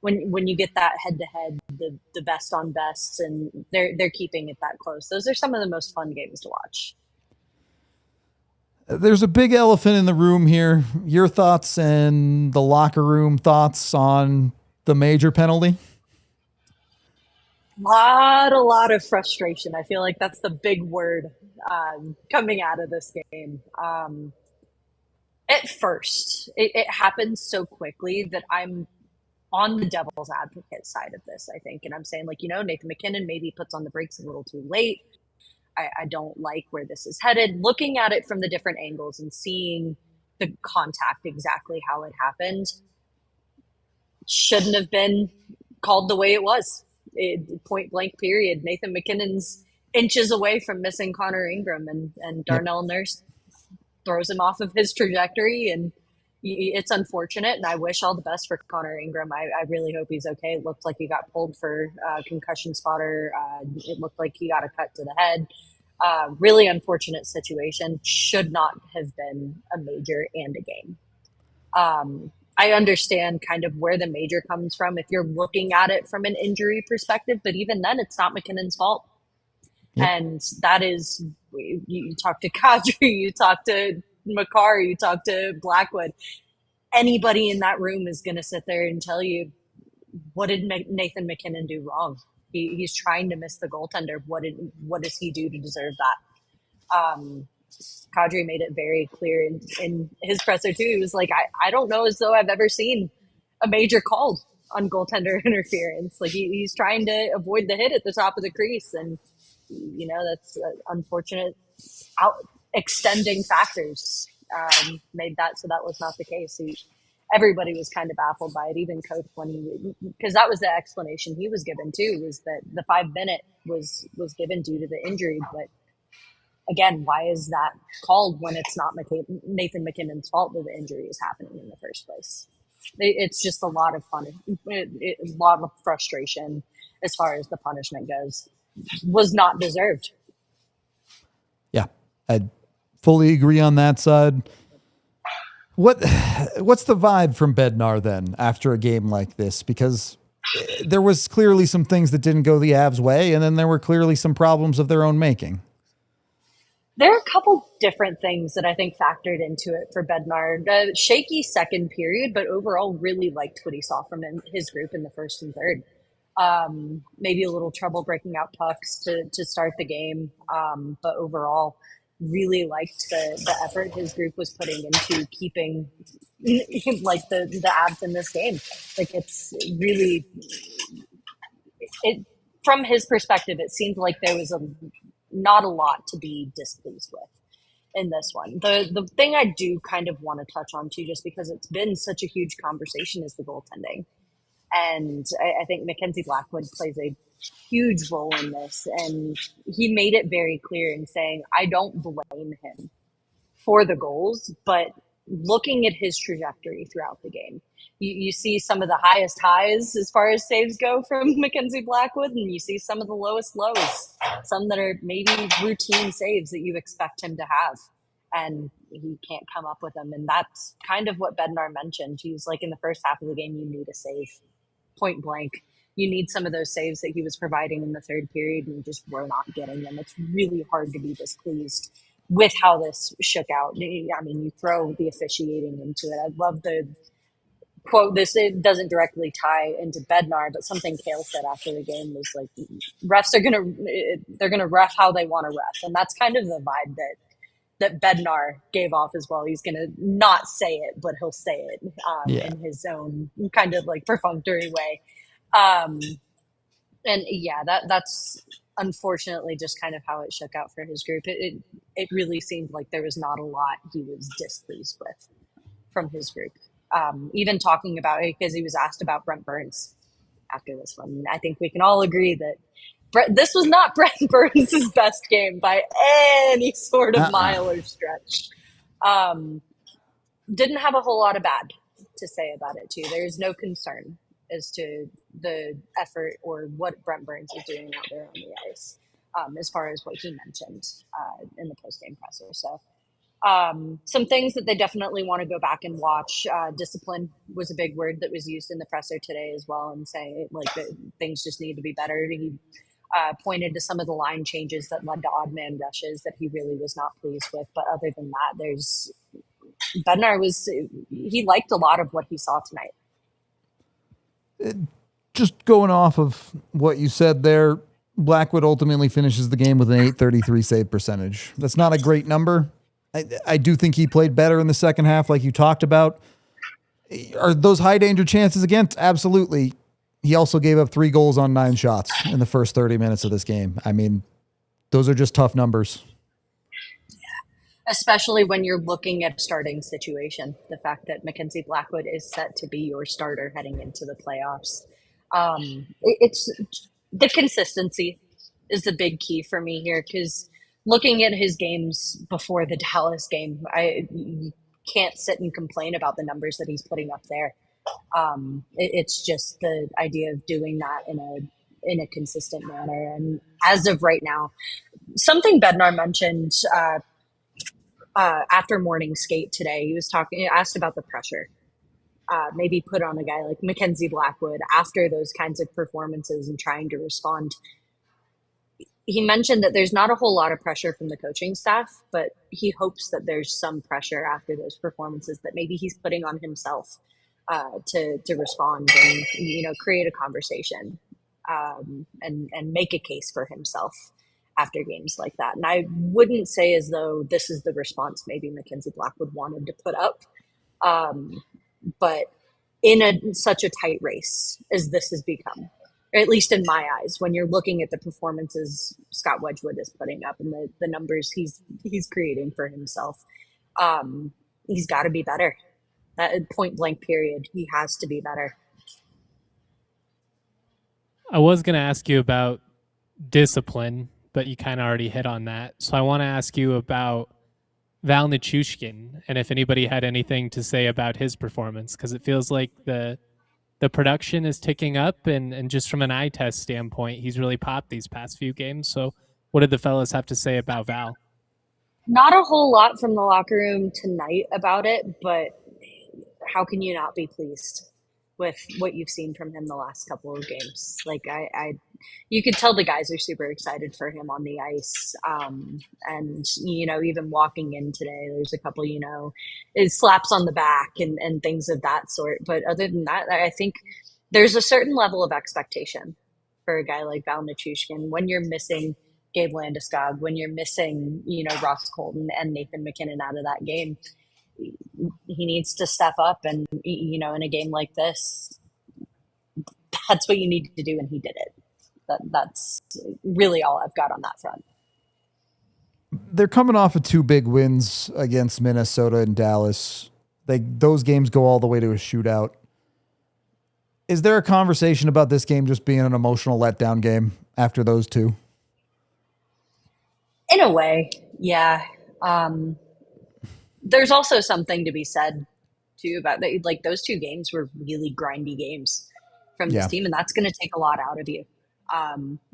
when you get that head to head, the best on bests, and they're keeping it that close. Those are some of the most fun games to watch. There's a big elephant in the room here. Your thoughts and the locker room thoughts on the major penalty? A lot of frustration. I feel like that's the big word coming out of this game. At first, it happened so quickly that I'm on the devil's advocate side of this, I think. And I'm saying, Nathan MacKinnon maybe puts on the brakes a little too late. I don't like where this is headed. Looking at it from the different angles and seeing the contact, exactly how it happened, shouldn't have been called the way it was. Point blank period. Nathan MacKinnon's inches away from missing Connor Ingram, and Darnell Nurse throws him off of his trajectory, and it's unfortunate, and I wish all the best for Connor Ingram. I really hope he's okay. It looked like he got pulled for concussion spotter. It looked like he got a cut to the head. Really unfortunate situation. Should not have been a major and a game. I understand kind of where the major comes from if you're looking at it from an injury perspective, but even then, it's not MacKinnon's fault. Yep. And that is, you talk to Kadri, you talk to Makar, you talk to Blackwood. Anybody in that room is going to sit there and tell you, what did Nathan MacKinnon do wrong? He's trying to miss the goaltender. What does he do to deserve that? Kadri made it very clear in his presser too. He was like, I don't know as though I've ever seen a major called on goaltender interference. Like he's trying to avoid the hit at the top of the crease, and that's unfortunate. Extending factors made that so that was not the case. Everybody was kind of baffled by it, even coach, because that was the explanation he was given too, was that the 5-minute was given due to the injury. But again, why is that called when it's not Nathan MacKinnon's fault that the injury is happening in the first place? It's just a lot of fun, a lot of frustration as far as the punishment goes. Was not deserved. Yeah, I fully agree on that side. What's the vibe from Bednar then after a game like this? Because there was clearly some things that didn't go the Avs' way, and then there were clearly some problems of their own making. There are a couple different things that I think factored into it for Bednar. The shaky second period, but overall really liked what he saw from his group in the first and third. Maybe a little trouble breaking out pucks to start the game, but overall really liked the effort his group was putting into keeping like the Avs in this game. Like it's really, from his perspective, it seemed like there was not a lot to be displeased with in this one. The thing I do kind of want to touch on too, just because it's been such a huge conversation, is the goaltending. And I think Mackenzie Blackwood plays a huge role in this. And he made it very clear in saying, I don't blame him for the goals, but looking at his trajectory throughout the game, you see some of the highest highs as far as saves go from Mackenzie Blackwood, and you see some of the lowest lows, some that are maybe routine saves that you expect him to have. and he can't come up with them. And that's kind of what Bednar mentioned. He's like, in the first half of the game, you need a save, point blank. You need some of those saves that he was providing in the third period, and you just were not getting them. It's really hard to be displeased with how this shook out. I mean, you throw the officiating into it. I love the quote. This, it doesn't directly tie into Bednar, but something Kale said after the game was like, refs are they're gonna ref how they want to ref, and that's kind of the vibe that Bednar gave off as well. He's gonna not say it, but he'll say it in his own kind of like perfunctory way. And yeah, that's unfortunately just kind of how it shook out for his group. It really seemed like there was not a lot he was displeased with from his group. Even talking about it, because he was asked about Brent Burns after this one. I think we can all agree that this was not Brent Burns' best game by any sort of mile or stretch. Didn't have a whole lot of bad to say about it too. There's no concern as to the effort or what Brent Burns is doing out there on the ice, as far as what he mentioned in the post-game presser. So some things that they definitely want to go back and watch. Discipline was a big word that was used in the presser today as well, and saying like that things just need to be better. He pointed to some of the line changes that led to odd man rushes that he really was not pleased with. But other than that, Bednar he liked a lot of what he saw tonight. Just going off of what you said there, Blackwood ultimately finishes the game with an .833 save percentage. That's not a great number. I do think he played better in the second half, like you talked about. Are those high danger chances against? Absolutely. He also gave up 3 goals on 9 shots in the first 30 minutes of this game. I mean, those are just tough numbers. Especially when you're looking at a starting situation. The fact that Mackenzie Blackwood is set to be your starter heading into the playoffs. It's the consistency is the big key for me here, because looking at his games before the Dallas game, you can't sit and complain about the numbers that he's putting up there. It's just the idea of doing that in a consistent manner. And as of right now, something Bednar mentioned after morning skate today, he was asked about the pressure maybe put on a guy like Mackenzie Blackwood after those kinds of performances and trying to respond. He mentioned that there's not a whole lot of pressure from the coaching staff, but he hopes that there's some pressure after those performances that maybe he's putting on himself to respond and create a conversation and make a case for himself after games like that. And I wouldn't say as though this is the response maybe Mackenzie Blackwood wanted to put up, but in such a tight race as this has become, or at least in my eyes, when you're looking at the performances Scott Wedgwood is putting up and the numbers he's creating for himself, he's got to be better. That point blank period, he has to be better. I was going to ask you about discipline, but you kind of already hit on that. So I want to ask you about Val Nichushkin and if anybody had anything to say about his performance, because it feels like the production is ticking up, and just from an eye test standpoint, he's really popped these past few games. So what did the fellas have to say about Val? Not a whole lot from the locker room tonight about it, but how can you not be pleased with what you've seen from him the last couple of games? Like you could tell the guys are super excited for him on the ice. And, even walking in today, there's a couple, it slaps on the back and things of that sort. But other than that, I think there's a certain level of expectation for a guy like Val Nichushkin when you're missing Gabe Landeskog, when you're missing, Ross Colton and Nathan MacKinnon out of that game. He needs to step up, and in a game like this, that's what you need to do, and he did it. That's really all I've got on that front. They're coming off of 2 big wins against Minnesota and Dallas. Those games go all the way to a shootout. Is there a conversation about this game just being an emotional letdown game after those 2? In a way, yeah. There's also something to be said too about that. Like, those 2 games were really grindy games from this team, and that's going to take a lot out of you.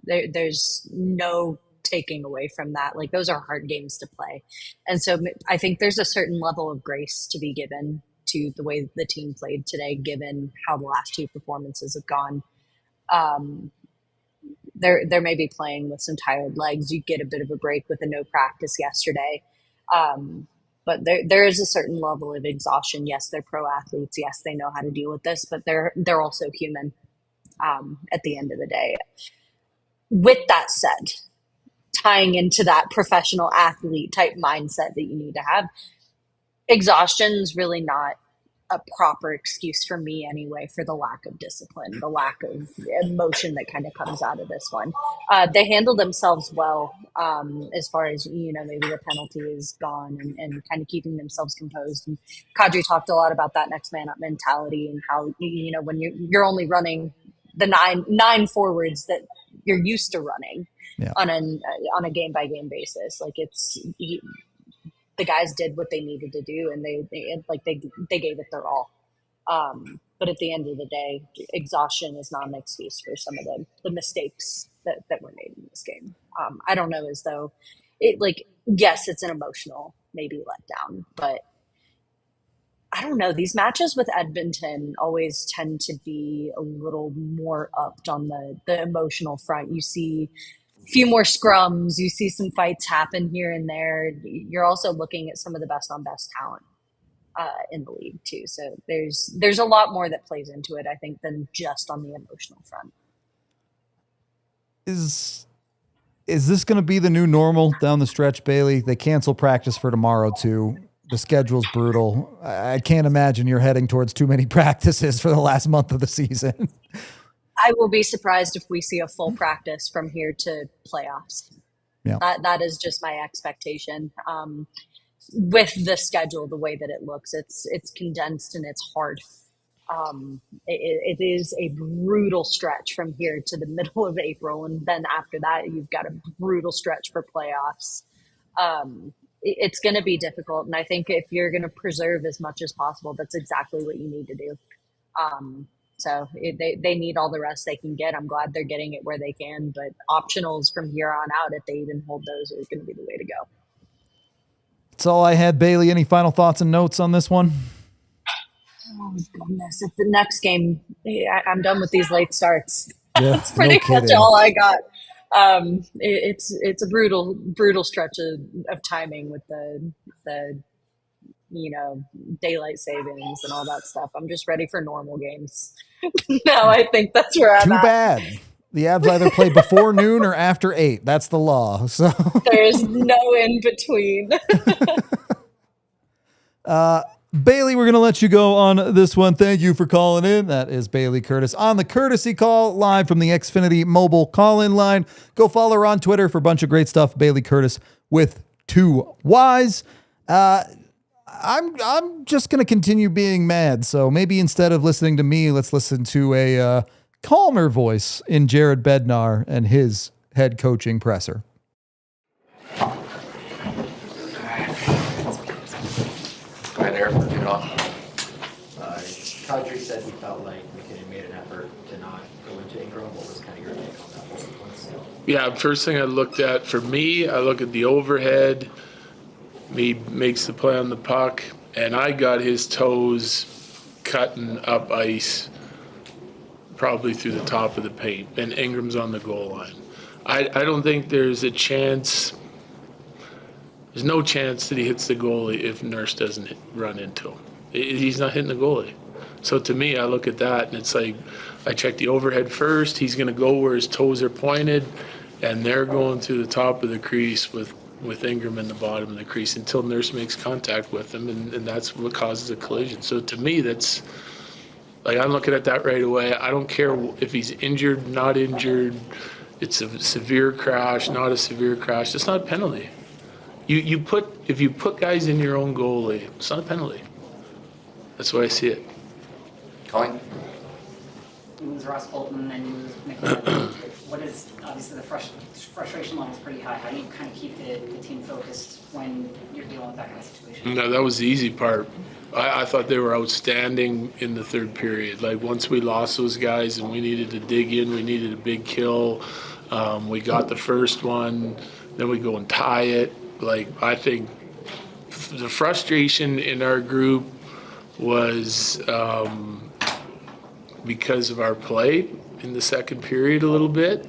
There's no taking away from that. Like, those are hard games to play. And so I think there's a certain level of grace to be given to the way the team played today, given how the last two performances have gone. They're maybe playing with some tired legs. You get a bit of a break with a no practice yesterday. But there is a certain level of exhaustion. Yes, they're pro athletes. Yes, they know how to deal with this, but they're also human at the end of the day. With that said, tying into that professional athlete type mindset that you need to have, exhaustion is really not a proper excuse for me anyway for the lack of discipline, the lack of emotion that kind of comes out of this one. They handled themselves well as far as, maybe the penalty is gone and kind of keeping themselves composed. And Kadri talked a lot about that next man up mentality and how, when you're only running the nine forwards that you're used to running on a game by game basis. Like, the guys did what they needed to do, and they gave it their all. But at the end of the day, exhaustion is not an excuse for some of the mistakes that were made in this game. I don't know, as though yes, it's an emotional maybe letdown, but I don't know. These matches with Edmonton always tend to be a little more upped on the emotional front. You see few more scrums, you see some fights happen here and there. You're also looking at some of the best on best talent in the league too. So there's a lot more that plays into it, I think, than just on the emotional front. Is this going to be the new normal down the stretch, Bailey? They cancel practice for tomorrow too. The schedule's brutal. I can't imagine you're heading towards too many practices for the last month of the season. I will be surprised if we see a full practice from here to playoffs. Yeah. That is just my expectation. With the schedule, the way that it looks, it's condensed and it's hard. It is a brutal stretch from here to the middle of April. And then after that, you've got a brutal stretch for playoffs. It's going to be difficult. And I think if you're going to preserve as much as possible, that's exactly what you need to do. So they need all the rest they can get. I'm glad they're getting it where they can, but optionals from here on out, if they even hold those, is going to be the way to go. That's all I had, Bailey. Any final thoughts and notes on this one? Oh, goodness. If the next game, I'm done with these late starts. Yeah, That's pretty much all I got. It's a brutal stretch of timing with the daylight savings and all that stuff. I'm just ready for normal games. No, I think that's where I'm Too at. bad. The Avs either play before noon or after 8. That's the law. So there's no in between. Bailey, we're going to let you go on this one. Thank you for calling in. That is Bailey Curtis on the courtesy call live from the Xfinity mobile call-in line. Go follow her on Twitter for a bunch of great stuff. Bailey Curtis with 2 Ys. I'm just going to continue being mad. So maybe instead of listening to me, let's listen to a calmer voice in Jared Bednar and his head coaching presser. Right there, you know. Kadri said he felt like MacKinnon made an effort to not go into Ingram. What was kind of your take on that sequence? Yeah, first thing I looked at, for me, I look at the overhead. He makes the play on the puck, and I got his toes cutting up ice probably through the top of the paint, and Ingram's on the goal line. I don't think there's a chance. There's no chance that he hits the goalie if Nurse doesn't run into him. He's not hitting the goalie. So to me, I look at that, and it's like I check the overhead first. He's going to go where his toes are pointed, and they're going through the top of the crease with Ingram in the bottom of the crease until Nurse makes contact with him, and that's what causes a collision. So to me, that's like I'm looking at that right away. I don't care if he's injured, not injured. It's a severe crash, not a severe crash. It's not a penalty. If you put guys in your own goalie, it's not a penalty. That's the way I see it. Colton? You lose Ross Colton and you lose MacKinnon. What is obviously the frustration level is pretty high. How do you kind of keep the team focused when you're dealing with that kind of situation? No, that was the easy part. I thought they were outstanding in the third period. Like once we lost those guys and we needed to dig in, we needed a big kill. We got the first one, then we go and tie it. Like, I think the frustration in our group was because of our play in the second period a little bit.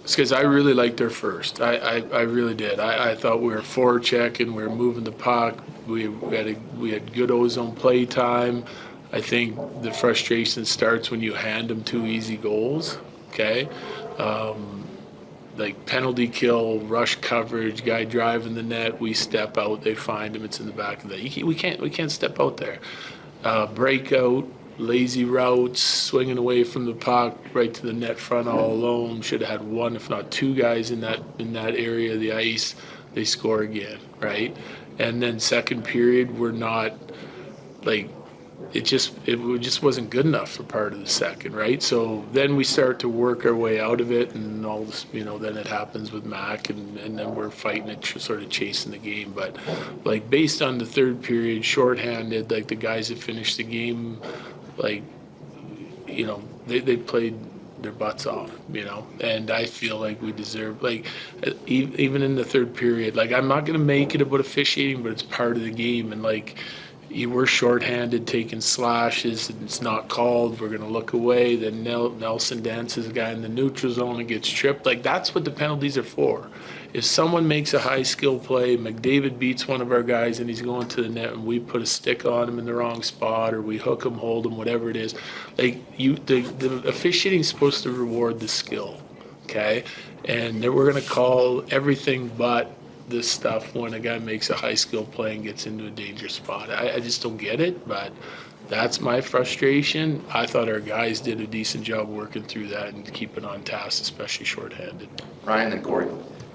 It's because I really liked our first. I really did. I thought we were forechecking, we were moving the puck, we had good ozone play time. I think the frustration starts when you hand them 2 easy goals. Okay, like penalty kill, rush coverage, guy driving the net, we step out, they find him, it's in the back of the net. We can't step out there. Breakout, lazy routes, swinging away from the puck right to the net front all alone. Should have had 1, if not 2 guys in that area of the ice. They score again, right? And then second period, we're not like. It just wasn't good enough for part of the second, right? So then we start to work our way out of it, and all this, then it happens with Mac, and then we're fighting it, sort of chasing the game. But like based on the third period, shorthanded, like the guys that finished the game, like they played their butts off, and I feel like we deserve, like, even in the third period, like, I'm not going to make it about officiating, but it's part of the game, and like, you were shorthanded, taking slashes, and it's not called. We're going to look away. Then Nelson dances a guy in the neutral zone and gets tripped. Like, that's what the penalties are for. If someone makes a high skill play, McDavid beats one of our guys and he's going to the net, and we put a stick on him in the wrong spot, or we hook him, hold him, whatever it is. Like, the officiating is supposed to reward the skill, okay? And then we're going to call everything but this stuff when a guy makes a high skill play and gets into a dangerous spot. I just don't get it, but that's my frustration. I thought our guys did a decent job working through that and keeping on task, especially shorthanded. Ryan and Corey.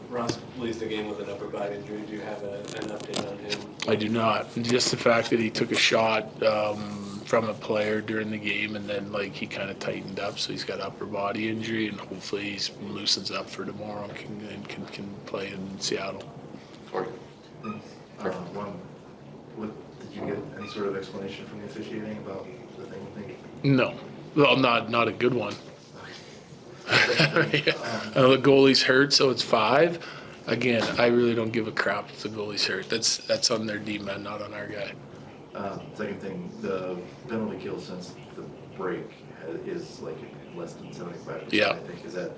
Ross leaves the game with an upper body injury. Do you have an update on him? I do not. Just the fact that he took a shot from a player during the game, and then like he kind of tightened up, so he's got upper body injury, and hopefully he loosens up for tomorrow and can play in Seattle. Corey. Did you get any sort of explanation from the officiating about the thing with me? No. Well, not a good one. The goalie's hurt, so it's 5. Again, I really don't give a crap if the goalie's hurt. That's on their D-man, not on our guy. Second thing, the penalty kill since the break is like less than 75%. Yeah. I think. Is that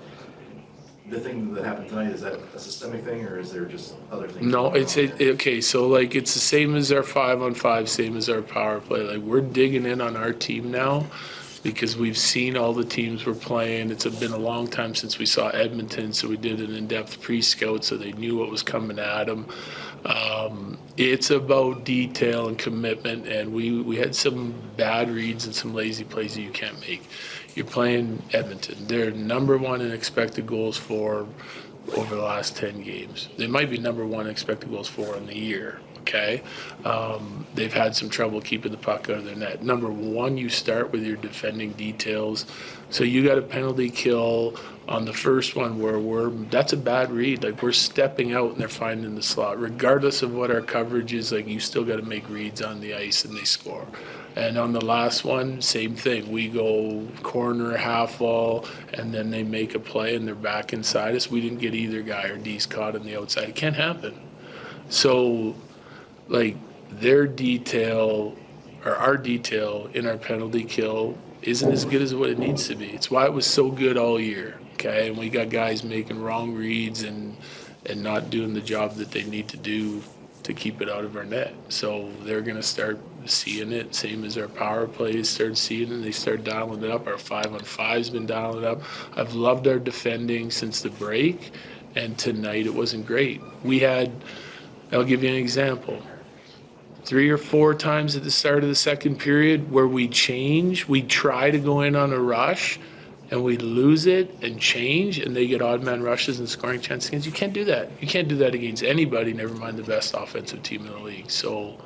the thing that happened tonight? Is that a systemic thing, or is there just other things? No, okay. So like it's the same as our 5-on-5, same as our power play. Like we're digging in on our team now, because we've seen all the teams we're playing. It's been a long time since we saw Edmonton, so we did an in-depth pre-scout so they knew what was coming at them. It's about detail and commitment, and we had some bad reads and some lazy plays that you can't make. You're playing Edmonton. They're number 1 in expected goals for over the last 10 games. They might be number 1 in expected goals for in the year. Okay, they've had some trouble keeping the puck out of their net. Number 1, you start with your defending details. So you got a penalty kill on the first one where that's a bad read. Like we're stepping out and they're finding the slot. Regardless of what our coverage is, like you still got to make reads on the ice and they score. And on the last one, same thing. We go corner, half wall, and then they make a play and they're back inside us. We didn't get either guy, or D's caught on the outside. It can't happen. So like their detail or our detail in our penalty kill isn't as good as what it needs to be. It's why it was so good all year, okay? And we got guys making wrong reads and not doing the job that they need to do to keep it out of our net. So they're going to start seeing it, same as our power plays start seeing it, and they start dialing it up. Our 5-on-5's been dialing it up. I've loved our defending since the break, and tonight it wasn't great. I'll give you an example. 3 or 4 times at the start of the second period where we try to go in on a rush, and we lose it and change, and they get odd man rushes and scoring chances against. You can't do that. You can't do that against anybody, never mind the best offensive team in the league. So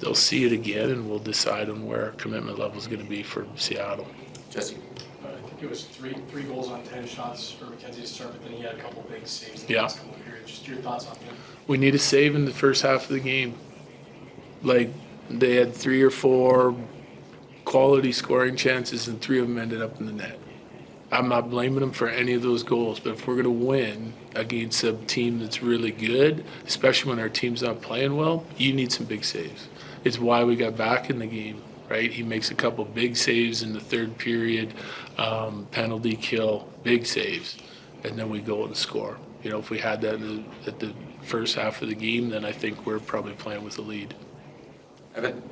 they'll see it again, and we'll decide on where our commitment level is going to be for Seattle. Jesse. I think it was three goals on 10 shots for Mackenzie to start, but then he had a couple big saves in the Yeah. last couple of periods. Just your thoughts on him? We need a save in the first half of the game. Like, they had 3 or 4 quality scoring chances, and 3 of them ended up in the net. I'm not blaming him for any of those goals, but if we're going to win against a team that's really good, especially when our team's not playing well, you need some big saves. It's why we got back in the game, right? He makes a couple big saves in the third period, penalty kill, big saves, and then we go and score. You know, if we had that at the first half of the game, then I think we're probably playing with a lead. Evan?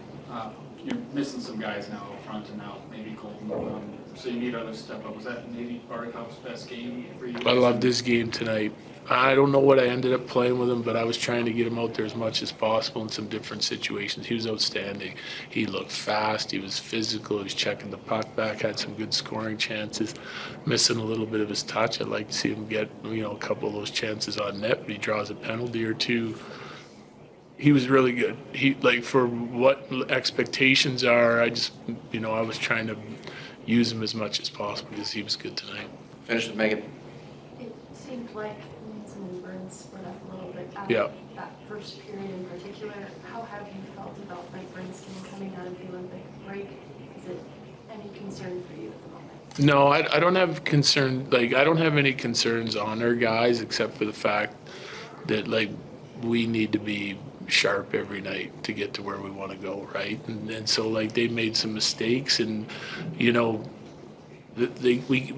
You're missing some guys now up front and now maybe Colton. So you need others to step up. Was that maybe Barkov's best game for you? I love this game tonight. I don't know what I ended up playing with him, but I was trying to get him out there as much as possible in some different situations. He was outstanding. He looked fast. He was physical. He was checking the puck back, had some good scoring chances. Missing a little bit of his touch. I'd like to see him get, a couple of those chances on net, but he draws a penalty or two. He was really good. For what expectations are, I was trying to use him as much as possible because he was good tonight. Finish with Megan. It seemed like Manson and Burns split up a little bit out Yeah. of that first period in particular. How have you felt about Burns coming out of the Olympic break? Is it any concern for you at the moment? No, I don't have concern. I don't have any concerns on our guys except for the fact that we need to be sharp every night to get to where we want to go, right? And so they made some mistakes, and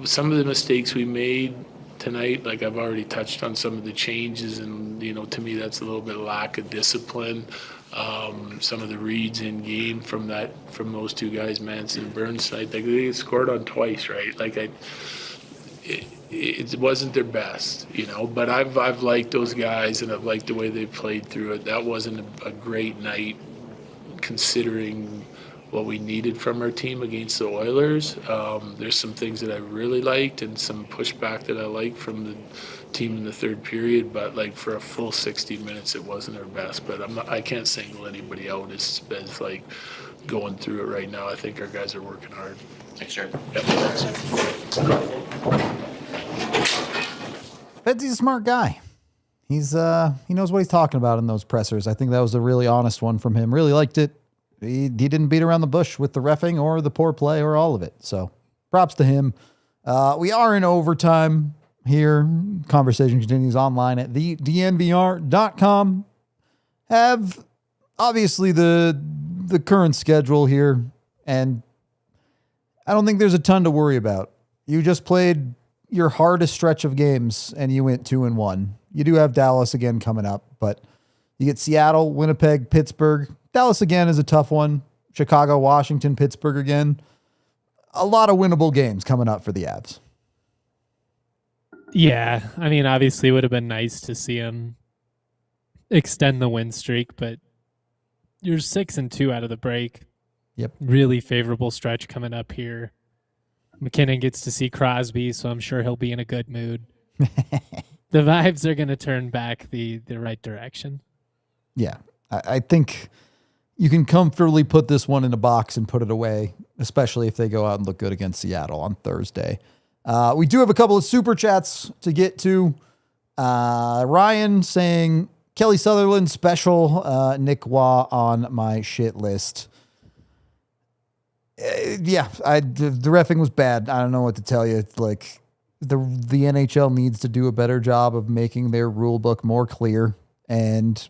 some of the mistakes we made tonight, I've already touched on some of the changes, and to me that's a little bit of lack of discipline. Some of the reads in game from those two guys, Manson and Burns tonight, they scored on twice, right? It wasn't their best, but I've liked those guys, and I've liked the way they played through it. That wasn't a great night considering what we needed from our team against the Oilers. There's some things that I really liked and some pushback that I liked from the team in the third period, but for a full 60 minutes it wasn't our best. But I can't single anybody out as going through it right now. I think our guys are working hard. Thanks, Jared. Yep. Bedsy's a smart guy. He knows what he's talking about in those pressers. I think that was a really honest one from him. Really liked it. He didn't beat around the bush with the reffing or the poor play or all of it. So props to him. We are in overtime here. Conversation continues online at the DNVR.com. Have obviously the current schedule here, and I don't think there's a ton to worry about. You just played your hardest stretch of games and you went 2-1. You do have Dallas again coming up, but you get Seattle, Winnipeg, Pittsburgh. Dallas again is a tough one. Chicago, Washington, Pittsburgh again. A lot of winnable games coming up for the Avs. Yeah, obviously it would have been nice to see him extend the win streak, but you're 6-2 out of the break. Yep. Really favorable stretch coming up here. MacKinnon gets to see Crosby, so I'm sure he'll be in a good mood. The vibes are going to turn back the right direction. Yeah, I think you can comfortably put this one in a box and put it away, especially if they go out and look good against Seattle on Thursday. We do have a couple of super chats to get to. Ryan saying, Kelly Sutherland special, Nick Waugh on my shit list. The reffing was bad. I don't know what to tell you. It's the NHL needs to do a better job of making their rule book more clear. And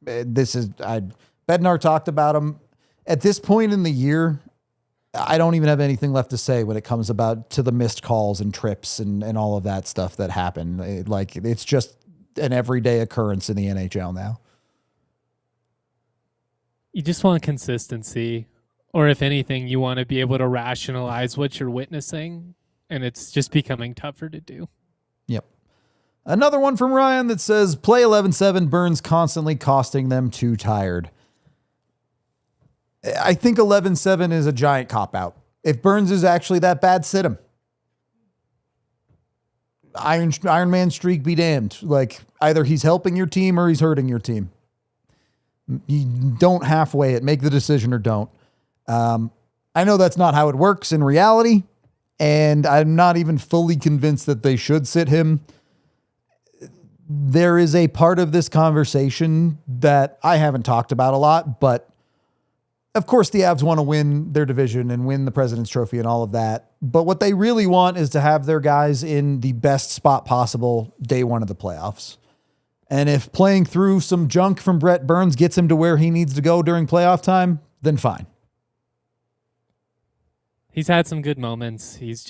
Bednar talked about them. At this point in the year, I don't even have anything left to say when it comes to the missed calls and trips and all of that stuff that happened. It's just an everyday occurrence in the NHL now. You just want consistency. Or if anything, you want to be able to rationalize what you're witnessing, and it's just becoming tougher to do. Yep. Another one from Ryan that says, play 11-7, Burns constantly costing them too tired. I think 11-7 is a giant cop-out. If Burns is actually that bad, sit him. Iron Man streak be damned. Either he's helping your team or he's hurting your team. You don't halfway it. Make the decision or don't. I know that's not how it works in reality, and I'm not even fully convinced that they should sit him. There is a part of this conversation that I haven't talked about a lot, but of course, the Avs want to win their division and win the President's Trophy and all of that. But what they really want is to have their guys in the best spot possible day one of the playoffs. And if playing through some junk from Brett Burns gets him to where he needs to go during playoff time, then fine. He's had some good moments. He's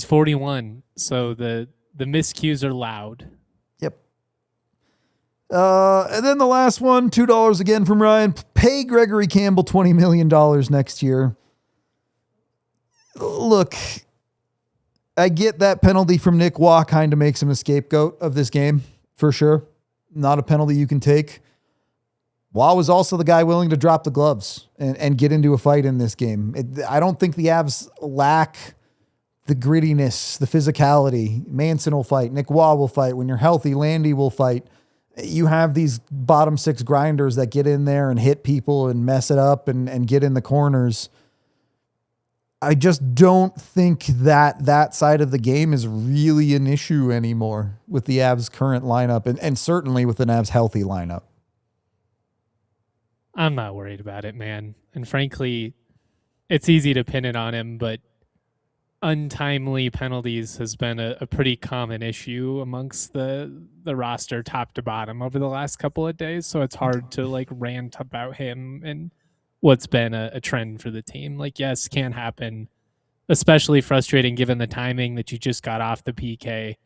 41, so the miscues are loud. Yep. And then the last one, $2 again from Ryan. Pay Gregory Campbell $20 million next year. Look, I get that penalty from Nick Waugh kind of makes him a scapegoat of this game, for sure. Not a penalty you can take. Waugh was also the guy willing to drop the gloves and get into a fight in this game. I don't think the Avs lack the grittiness, the physicality. Manson will fight. Nick Waugh will fight. When you're healthy, Landy will fight. You have these bottom six grinders that get in there and hit people and mess it up and get in the corners. I just don't think that side of the game is really an issue anymore with the Avs' current lineup and certainly with the Avs' healthy lineup. I'm not worried about it, man. And frankly, it's easy to pin it on him, but untimely penalties has been a pretty common issue amongst the roster top to bottom over the last couple of days. So it's hard to like rant about him and what's been a trend for the team. Like, yes, can happen, especially frustrating given the timing that you just got off the PK.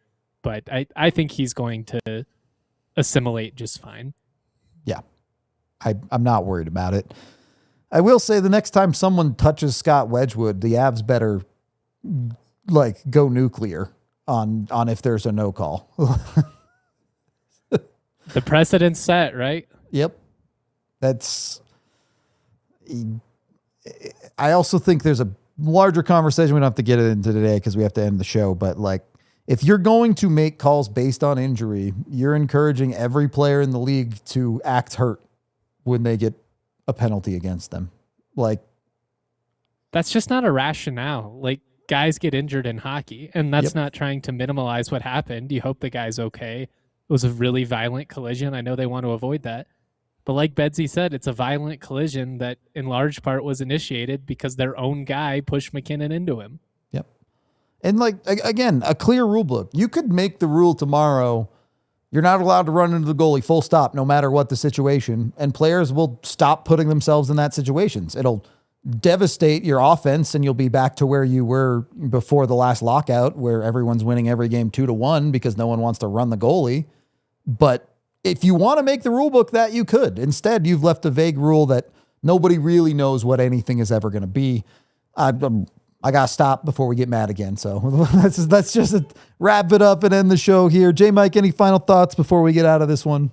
But I think he's going to assimilate just fine. Yeah. I'm not worried about it. I will say the next time someone touches Scott Wedgwood, the Avs better like go nuclear on if there's a no call. The precedent's set, right? Yep. I also think there's a larger conversation we don't have to get into today because we have to end the show. But like, if you're going to make calls based on injury, you're encouraging every player in the league to act hurt when they get a penalty against them. Like, that's just not a rationale. Like, guys get injured in hockey, and that's not trying to minimize what happened. You hope the guy's okay. It was a really violent collision. I know they want to avoid that. But like Bedsy said, it's a violent collision that in large part was initiated because their own guy pushed MacKinnon into him. Yep. And like, again, a clear rule book. You could make the rule tomorrow. You're not allowed to run into the goalie, full stop, no matter what the situation. And players will stop putting themselves in that situations. It'll devastate your offense and you'll be back to where you were before the last lockout, where everyone's winning every game 2-1 because no one wants to run the goalie. But if you want to make the rule book that, you could. Instead, you've left a vague rule that nobody really knows what anything is ever going to be. I got to stop before we get mad again. So let's just wrap it up and end the show here. J. Mike, any final thoughts before we get out of this one?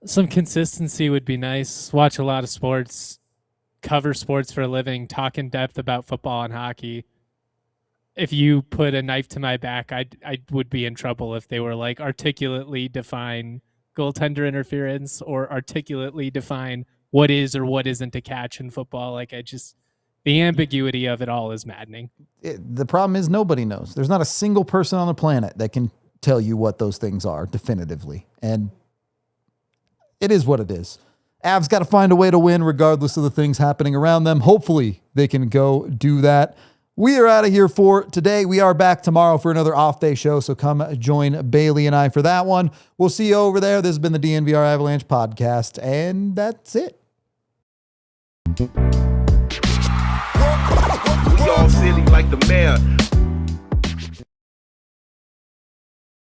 Some consistency would be nice. Watch a lot of sports, cover sports for a living, talk in depth about football and hockey. If you put a knife to my back, I would be in trouble if they were like articulately define goaltender interference or articulately define what is or what isn't a catch in football. Like, the ambiguity of it all is maddening. The problem is nobody knows. There's not a single person on the planet that can tell you what those things are definitively. And it is what it is. Avs got to find a way to win regardless of the things happening around them. Hopefully they can go do that. We are out of here for today. We are back tomorrow for another off day show. So come join Bailey and I for that one. We'll see you over there. This has been the DNVR Avalanche podcast, and that's it. We all silly like the mayor.